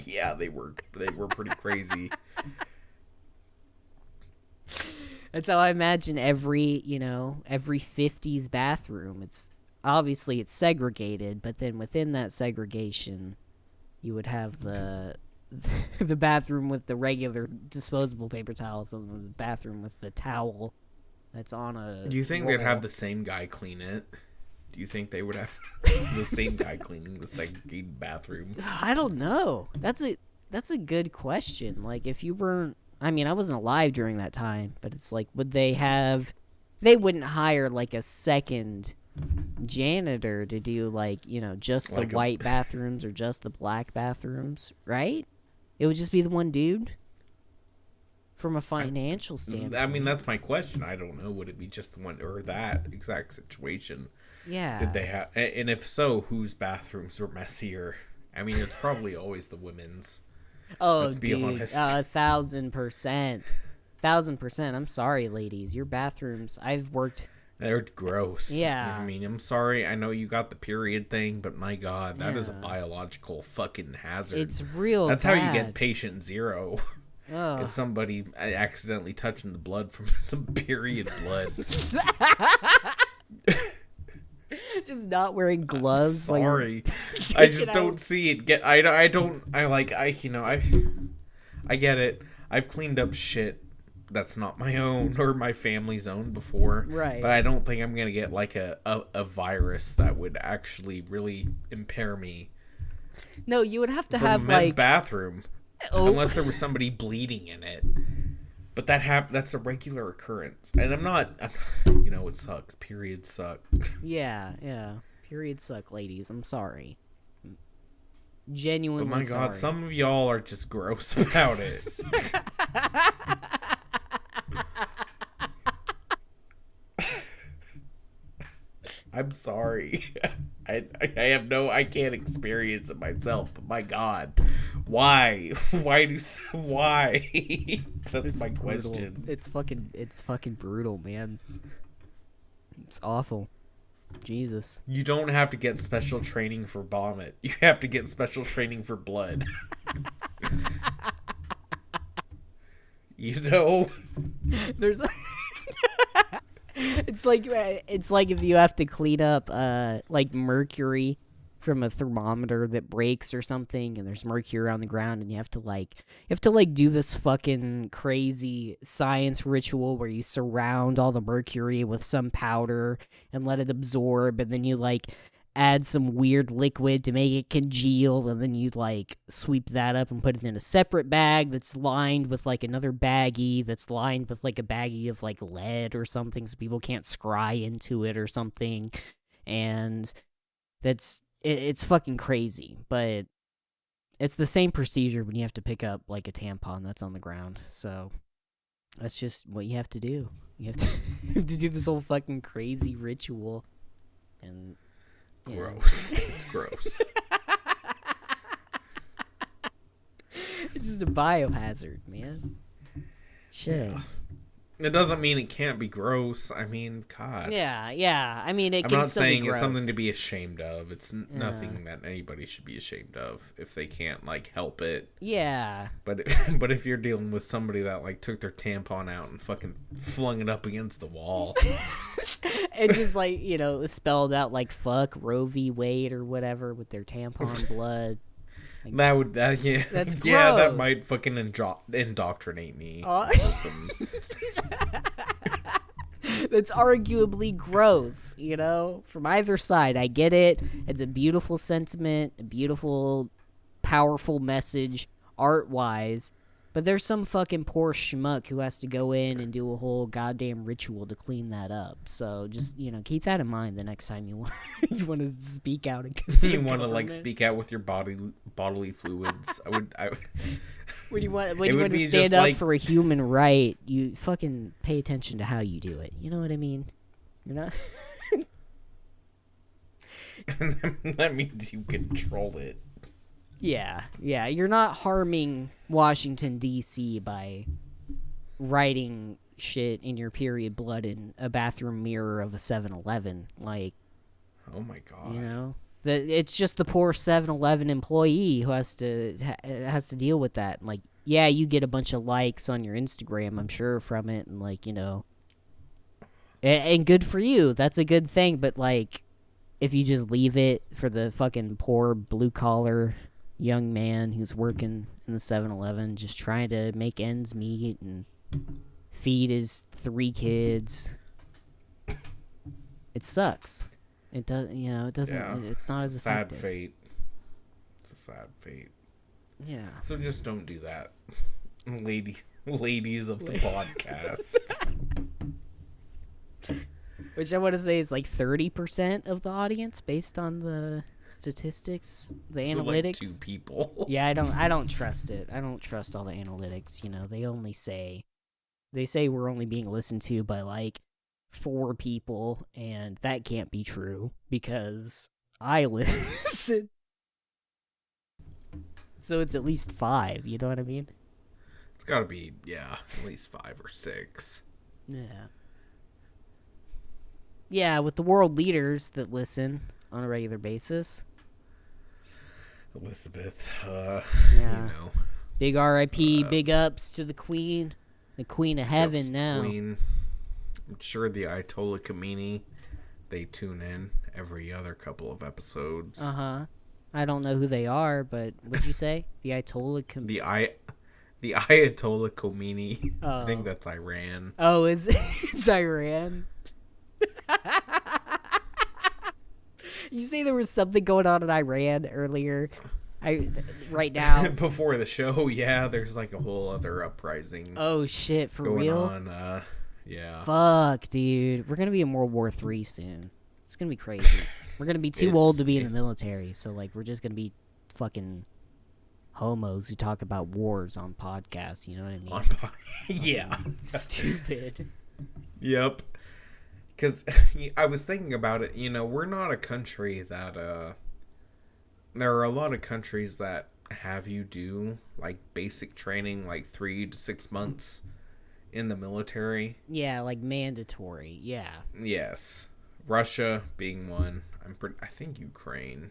Yeah, they were pretty crazy. That's how I imagine every 50s bathroom. It's segregated, but then within that segregation, you would have the bathroom with the regular disposable paper towels and the bathroom with the towel that's on a Do you think roll. they'd have the same guy clean it? Do you think they would have the same guy cleaning the segregated bathroom? I don't know. That's a good question. Like, if you weren't... I mean, I wasn't alive during that time, but it's like, would they have... They wouldn't hire, like, a second janitor to do, like, just the white bathrooms or just the black bathrooms, right? It would just be the one dude? From a financial standpoint. I mean, that's my question. I don't know. Would it be just the one or that exact situation? Yeah. Did they have... And if so, whose bathrooms were messier? I mean, it's probably always the women's. Oh, let's be dude, honest. 1,000%. 1,000%. I'm sorry, ladies. Your bathrooms, I've worked... They're gross. Yeah. I mean, I'm sorry. I know you got the period thing, but my God, that is a biological fucking hazard. It's real That's bad. how you get patient zero. Is somebody accidentally touching the blood from some period blood. Just not wearing gloves. I'm sorry. I just don't see it. I get it. I've cleaned up shit that's not my own or my family's own before. Right. But I don't think I'm going to get like a virus that would actually really impair me. No, you would have to From have a men's like... bathroom. Oh. Unless there was somebody bleeding in it. But that's a regular occurrence. And I'm not, it sucks. Periods suck. Yeah. Periods suck, ladies. I'm sorry. Genuinely But my sorry. God, some of y'all are just gross about it. I'm sorry. I can't experience it myself, but my God. Why? Why? That's my question. It's fucking brutal, man. It's awful. Jesus. You don't have to get special training for vomit. You have to get special training for blood. There's it's like if you have to clean up like mercury from a thermometer that breaks or something, and there's mercury on the ground, and you have to do this fucking crazy science ritual where you surround all the mercury with some powder and let it absorb, and then you add some weird liquid to make it congeal, and then you sweep that up and put it in a separate bag that's lined with another baggie that's lined with a baggie of lead or something, so people can't scry into it or something. And it's fucking crazy, but it's the same procedure when you have to pick up a tampon that's on the ground. So that's just what you have to do. You have to do this whole fucking crazy ritual. And gross. It's gross. It's just a biohazard, man. Shit. It doesn't mean it can't be gross. I mean, God. Yeah. I mean, it I'm can not still be saying it's gross. something to be ashamed of. It's nothing that anybody should be ashamed of if they can't, like, help it. Yeah. But if you're dealing with somebody that, like, took their tampon out and fucking flung it up against the wall. And just, like, you know, spelled out, like, fuck Roe v. Wade or whatever with their tampon blood. Like, yeah. That's gross. Yeah, that might fucking indoctrinate me. That's arguably gross, you know? From either side, I get it. It's a beautiful sentiment, a beautiful, powerful message, art-wise. But there's some fucking poor schmuck who has to go in and do a whole goddamn ritual to clean that up. So just, you know, keep that in mind the next time you want to speak out against you want to, like, speak out with your bodily fluids. When you want to stand up for a human right, you fucking pay attention to how you do it. You know what I mean? You're not. That means you control it. Yeah. You're not harming Washington, D.C. by writing shit in your period blood in a bathroom mirror of a 7-Eleven. Like, oh my God. You know? It's just the poor 7-Eleven employee who has to deal with that. Like, yeah, you get a bunch of likes on your Instagram, I'm sure, from it, and, like, you know, and good for you. That's a good thing. But, like, if you just leave it for the fucking poor blue collar young man who's working in the 7-Eleven, just trying to make ends meet and feed his 3 kids, it sucks. It does, you know. It doesn't. Yeah. It's not as effective. Sad fate. It's a sad fate. Yeah. So just don't do that, ladies of the podcast. Which I want to say is like 30% of the audience based on the statistics, the analytics. Like 2 people. Yeah, I don't trust it. I don't trust all the analytics. You know, they say we're only being listened to by like 4 people, and that can't be true because I listen. So it's at least 5, you know what I mean? It's gotta be, yeah, at least 5 or 6. Yeah. Yeah, with the world leaders that listen on a regular basis. Elizabeth, Yeah. you know. Big R.I.P., big ups to the Queen. The Queen of Heaven now. Queen. I'm sure the Ayatollah Khamenei, they tune in every other couple of episodes. Uh-huh. I don't know who they are, but what'd you say? The Ayatollah Khamenei. The Ayatollah Khomeini. Oh. I think that's Iran. Oh, is Iran? You say there was something going on in Iran earlier? Right now? Before the show, yeah, there's like a whole other uprising. Oh shit, for going real? on, yeah. Fuck, dude. We're gonna be in World War III soon. It's gonna be crazy. We're gonna be too old to be in the military, so like we're just gonna be fucking homos who talk about wars on podcasts, you know what I mean? Yeah. Stupid. Yep. Because I was thinking about it, you know, we're not a country that, there are a lot of countries that have you do, like, basic training, like, 3 to 6 months in the military. Yeah, like, mandatory, yeah. Yes. Russia being one. I think Ukraine.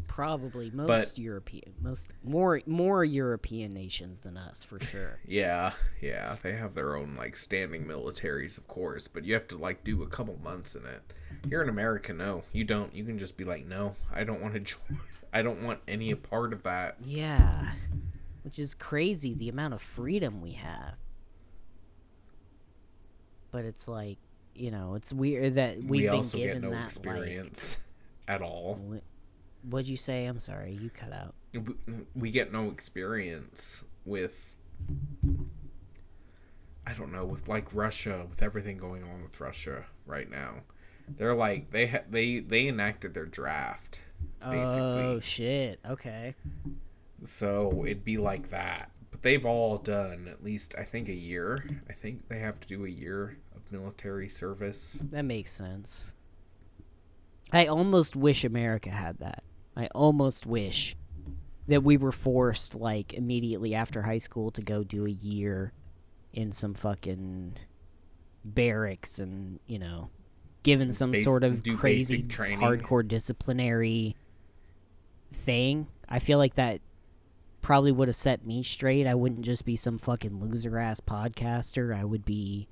Probably most European, more European nations than us, for sure. Yeah, they have their own, like, standing militaries, of course, but you have to, like, do a couple months in it. Here in America, no, you don't. You can just be like, no, I don't want to join. I don't want any part of that. Yeah, which is crazy, the amount of freedom we have. But it's like, you know, it's weird that we've been also given get no that experience at all. What'd you say? I'm sorry, you cut out. We get no experience with, I don't know, with like Russia, with everything going on with Russia right now. They're like they enacted their draft, basically. Oh shit! Okay. So it'd be like that, but they've all done at least, I think, a year. I think they have to do a year of military service. That makes sense. I almost wish America had that. I almost wish that we were forced, like, immediately after high school to go do a year in some fucking barracks and, given some sort of crazy basic training. hardcore disciplinary thing. I feel like that probably would have set me straight. I wouldn't just be some fucking loser-ass podcaster. I would be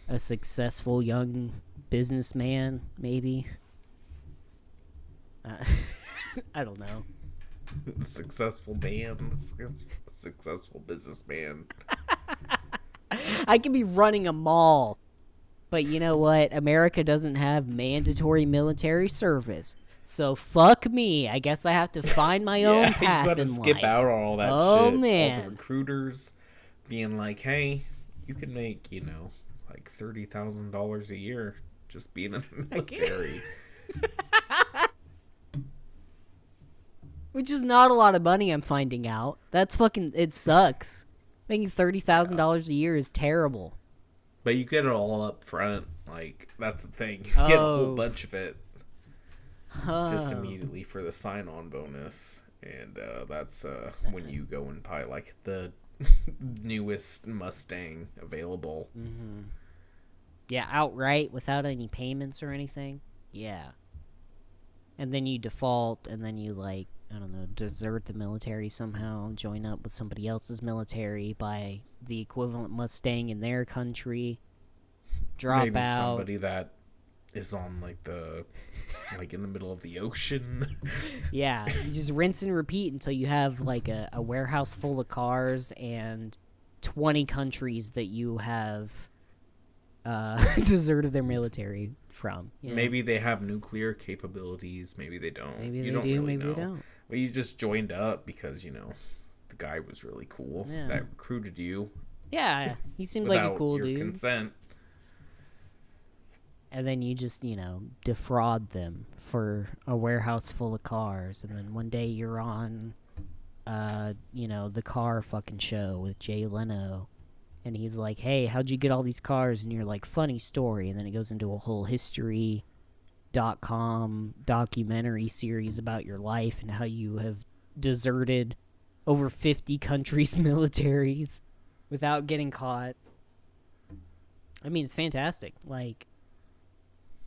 a successful young businessman, maybe. I don't know. Successful man, successful businessman. I could be running a mall. But you know what? America doesn't have mandatory military service. So fuck me. I guess I have to find my own path you gotta in skip life. out on all that Oh, shit. man. All the recruiters being like, hey, you can make, like $30,000 a year just being in the military. Which is not a lot of money, I'm finding out. That's fucking... It sucks. Making $30,000 a year is terrible. But you get it all up front. Like, that's the thing. You get a whole bunch of it just immediately for the sign-on bonus. And that's when you go and buy, like, the newest Mustang available. Mm-hmm. Yeah, outright, without any payments or anything. Yeah. And then you default, and then you, like, I don't know, desert the military somehow, join up with somebody else's military, buy the equivalent Mustang in their country, drop Maybe out. somebody that is on, like, in the middle of the ocean. Yeah, you just rinse and repeat until you have, like, a warehouse full of cars and 20 countries that you have deserted their military from. Maybe they have nuclear capabilities. Maybe they don't. Maybe you they don't do, really maybe know. they don't. But you just joined up because, the guy was really cool that recruited you. Yeah, he seemed like a cool your dude. Consent. And then you just, defraud them for a warehouse full of cars. And then one day you're on, the car fucking show with Jay Leno. And he's like, hey, how'd you get all these cars? And you're like, funny story. And then it goes into a whole history.com documentary series about your life and how you have deserted over 50 countries' militaries without getting caught. I mean, it's fantastic. Like,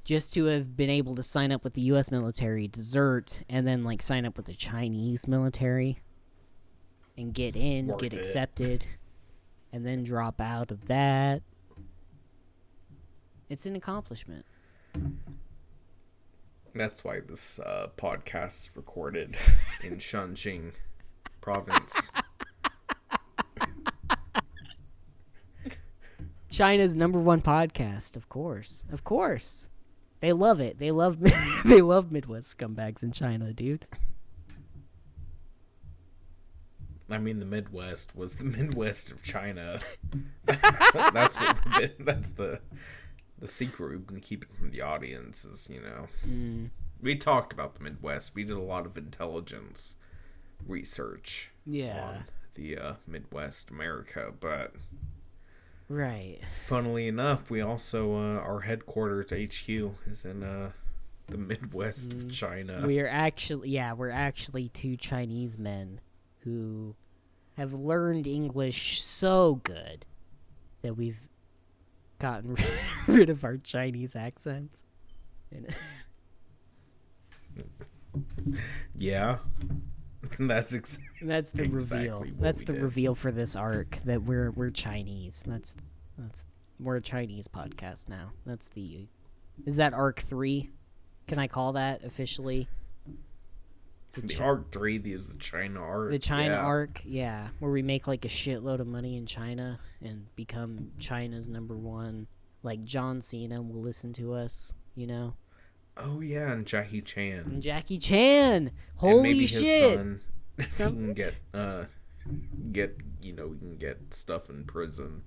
just to have been able to sign up with the U.S. military, desert, and then, like, sign up with the Chinese military and get in, Worth get it. accepted, and then drop out of that. It's an accomplishment. That's why this podcast is recorded in Shanxing province. China's #1 podcast, of course. Of course. They love it. They love they love Midwest scumbags in China, dude. I mean, the Midwest was the Midwest of China. That's the secret we've been keeping from the audience is, we talked about the Midwest. We did a lot of intelligence research on the Midwest America, but right. Funnily enough, we also our headquarters HQ is in the Midwest of China. We're actually two Chinese men who have learned English so good that we've gotten rid of our Chinese accents. Yeah. That's the reveal. exactly That's the did. reveal for this arc that we're Chinese. We're a Chinese podcast now. Is that arc 3? Can I call that officially? The arc 3 is the China arc. The China arc, yeah, where we make like a shitload of money in China and become China's #1. Like John Cena will listen to us, Oh yeah, and Jackie Chan. And Jackie Chan. Holy and maybe shit! His son, if he can get we can get stuff in prison.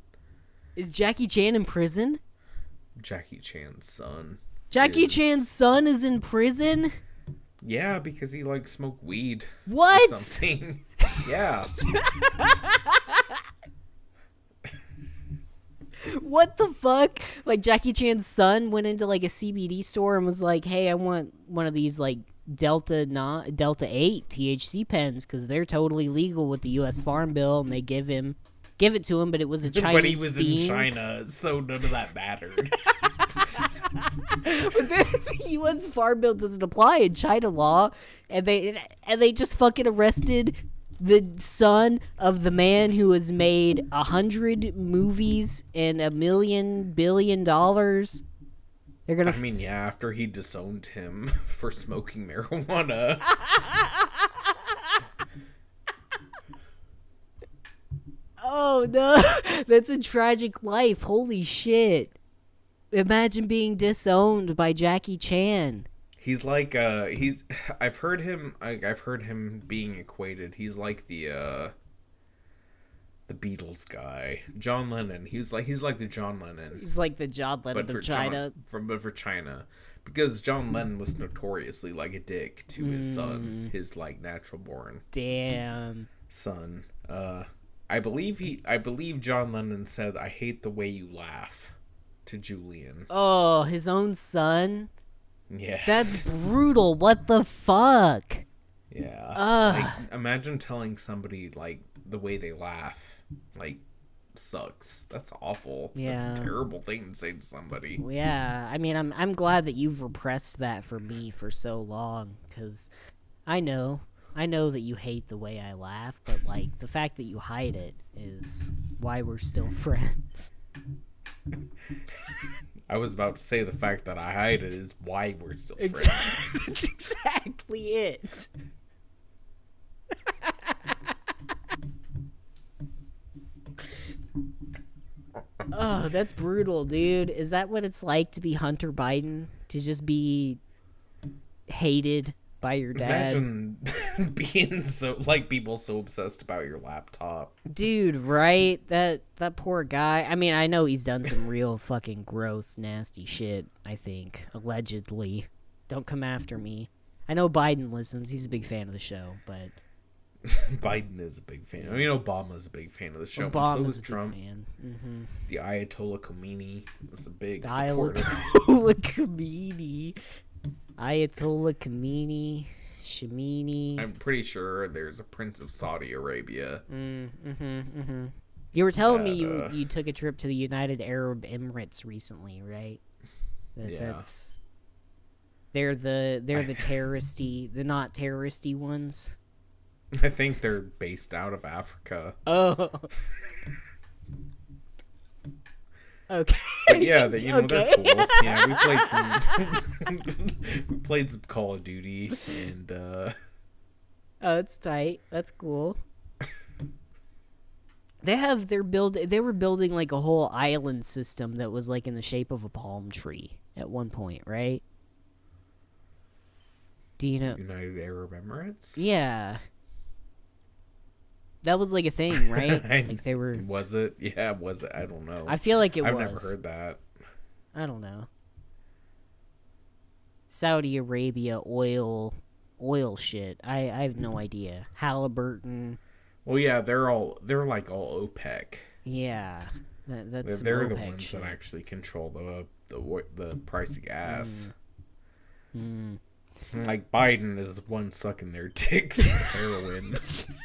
Is Jackie Chan in prison? Jackie Chan's son. Jackie Chan's son is in prison? Yeah, because he smoked weed. What? Or something. Yeah. What the fuck? Like Jackie Chan's son went into like a CBD store and was like, "Hey, I want one of these like Delta 8 THC pens because they're totally legal with the U.S. Farm Bill," and they give him give it to him, but it was a Chinese But he was theme. in China, so none of that mattered. But the U.S. Farm Bill doesn't apply in China law, and they just fucking arrested the son of the man who has made 100 movies and $1 billion. They're gonna. I mean, yeah, after he disowned him for smoking marijuana. Oh no, that's a tragic life. Holy shit! Imagine being disowned by Jackie Chan. He's like I've heard him being equated. He's like the Beatles guy, John Lennon. He's like the John Lennon. He's like the John Lennon of China. But for China, because John Lennon was notoriously like a dick to his son, his like natural born son. I believe John Lennon said, "I hate the way you laugh," to Julian. Oh, his own son. Yes. That's brutal. What the fuck? Yeah. Like, imagine telling somebody like the way they laugh like sucks. That's awful. Yeah. That's a terrible thing to say to somebody. Yeah. I mean, I'm glad that you've repressed that for me for so long, because I know that you hate the way I laugh, but like the fact that you hide it is why we're still friends. I was about to say the fact that I hide it is why we're still friends. That's exactly it. Oh, that's brutal, dude. Is that what it's like to be Hunter Biden? To just be hated by your dad? Imagine being so like people so obsessed about your laptop. Dude, right? That poor guy. I mean, I know he's done some real fucking gross, nasty shit, I think. Allegedly. Don't come after me. I know Biden listens. He's a big fan of the show, but... Biden is a big fan. I mean, Obama's a big fan of the show. Obama's so was a big Trump. fan. Mm-hmm. The Ayatollah Khomeini is a big The supporter. Ayatollah Khomeini. Ayatollah Khomeini. Shamini. I'm pretty sure there's a Prince of Saudi Arabia. You were telling me you took a trip to the United Arab Emirates recently, right? Yeah. They're the terroristy, the not terroristy ones. I think they're based out of Africa. Oh. Okay. But yeah, they're cool. Yeah, we played some Call of Duty, and Oh, that's tight. That's cool. They were building like a whole island system that was like in the shape of a palm tree at one point, right? Do you know? United Arab Emirates? Yeah. That was like a thing, right? Like they were. Was it? Yeah, was it? I don't know. I feel like I've never heard that. I don't know. Saudi Arabia oil shit. I have no idea. Halliburton. Well, yeah, they're like all OPEC. Yeah, that's they're some the OPEC ones shit. that actually control the price of gas. Like Biden is the one sucking their dicks with heroin,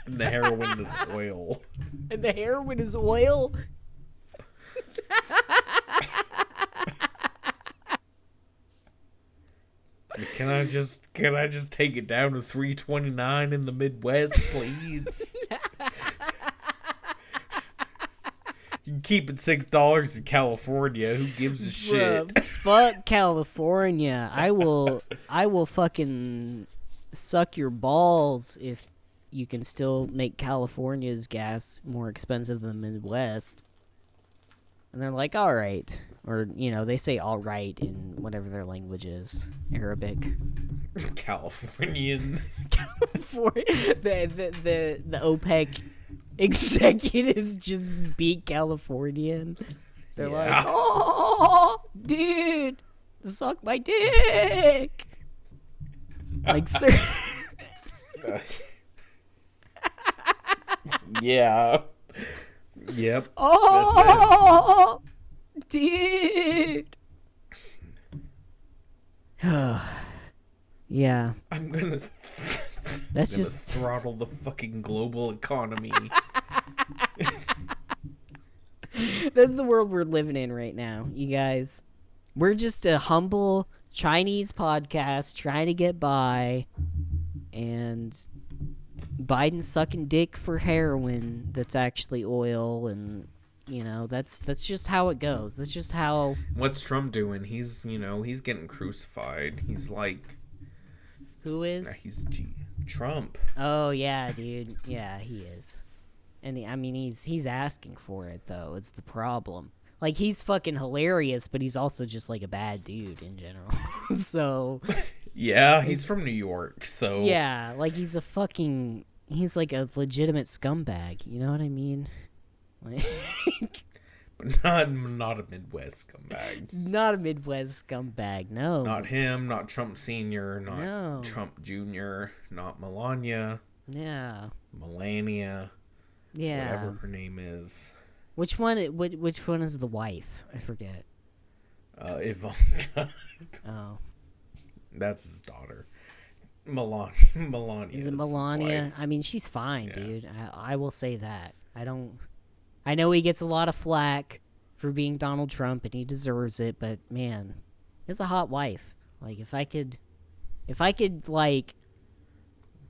and the heroin is oil. And the heroin is oil. Can I just take it down to $3.29 in the Midwest, please? You can keep it $6 in California. Who gives a shit? Bruh, fuck California. I will fucking suck your balls if you can still make California's gas more expensive than the Midwest. And they're like, all right. Or, they say all right in whatever their language is. Arabic. Californian. The OPEC executives just speak Californian. They're like, oh, dude, suck my dick. Like, sir. Yeah. Yep. Oh, dude. Yeah. I'm gonna That's just throttle the fucking global economy. That's the world we're living in right now, you guys. We're just a humble Chinese podcast trying to get by, and Biden sucking dick for heroin that's actually oil, and that's just how it goes. That's just how. What's Trump doing? He's he's getting crucified. He's like, who is? He's Trump. Oh yeah, dude. Yeah, he is. And he's asking for it though. It's the problem. Like, he's fucking hilarious, but he's also just like a bad dude in general. So. Yeah, he's from New York, so. Yeah, like he's like a legitimate scumbag. You know what I mean? Like, but not a Midwest scumbag. Not a Midwest scumbag. No. Not him. Not Trump Senior. Not Trump Junior. Not Melania. Yeah. Melania. Yeah. Whatever her name is. Which one is the wife? I forget. Ivanka. Oh. That's his daughter. Melania. Is it Melania? I mean, she's fine, dude. I will say that. I know he gets a lot of flack for being Donald Trump, and he deserves it, but man, it's a hot wife. Like, if I could like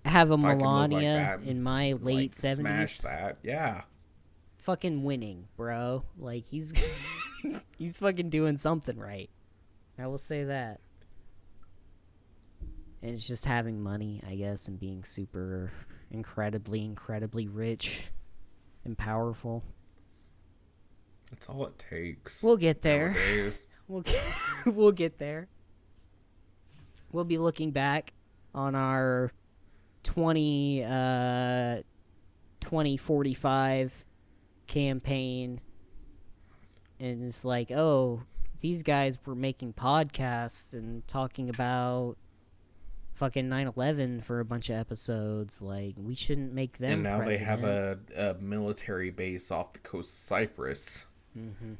have a Melania in my late 70s. Smash that, yeah. Fucking winning, bro. Like, he's fucking doing something right. I will say that. And it's just having money, I guess, and being super incredibly rich and powerful. That's all it takes. We'll get there. Nowadays. We'll get there. We'll be looking back on our 2045 campaign, and it's like, oh, these guys were making podcasts and talking about fucking 9/11 for a bunch of episodes. Like, we shouldn't make them. And now president. they have a military base off the coast of Cyprus. Mm-hmm.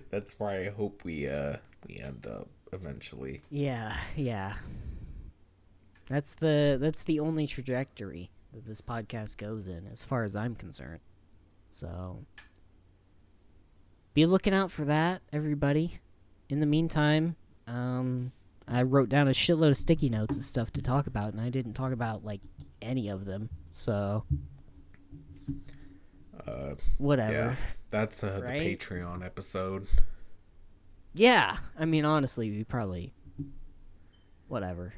That's where I hope we end up eventually. Yeah. That's the only trajectory that this podcast goes in, as far as I'm concerned. So be looking out for that, everybody. In the meantime, I wrote down a shitload of sticky notes and stuff to talk about, and I didn't talk about like any of them. So whatever. Yeah, that's right? The Patreon episode. Yeah, I mean, honestly, we probably whatever.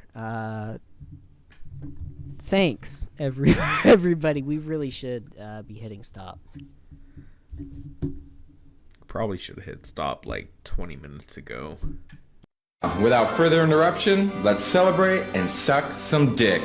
Thanks, everybody. We really should be hitting stop. Probably should have hit stop like 20 minutes ago. Without further interruption, let's celebrate and suck some dick.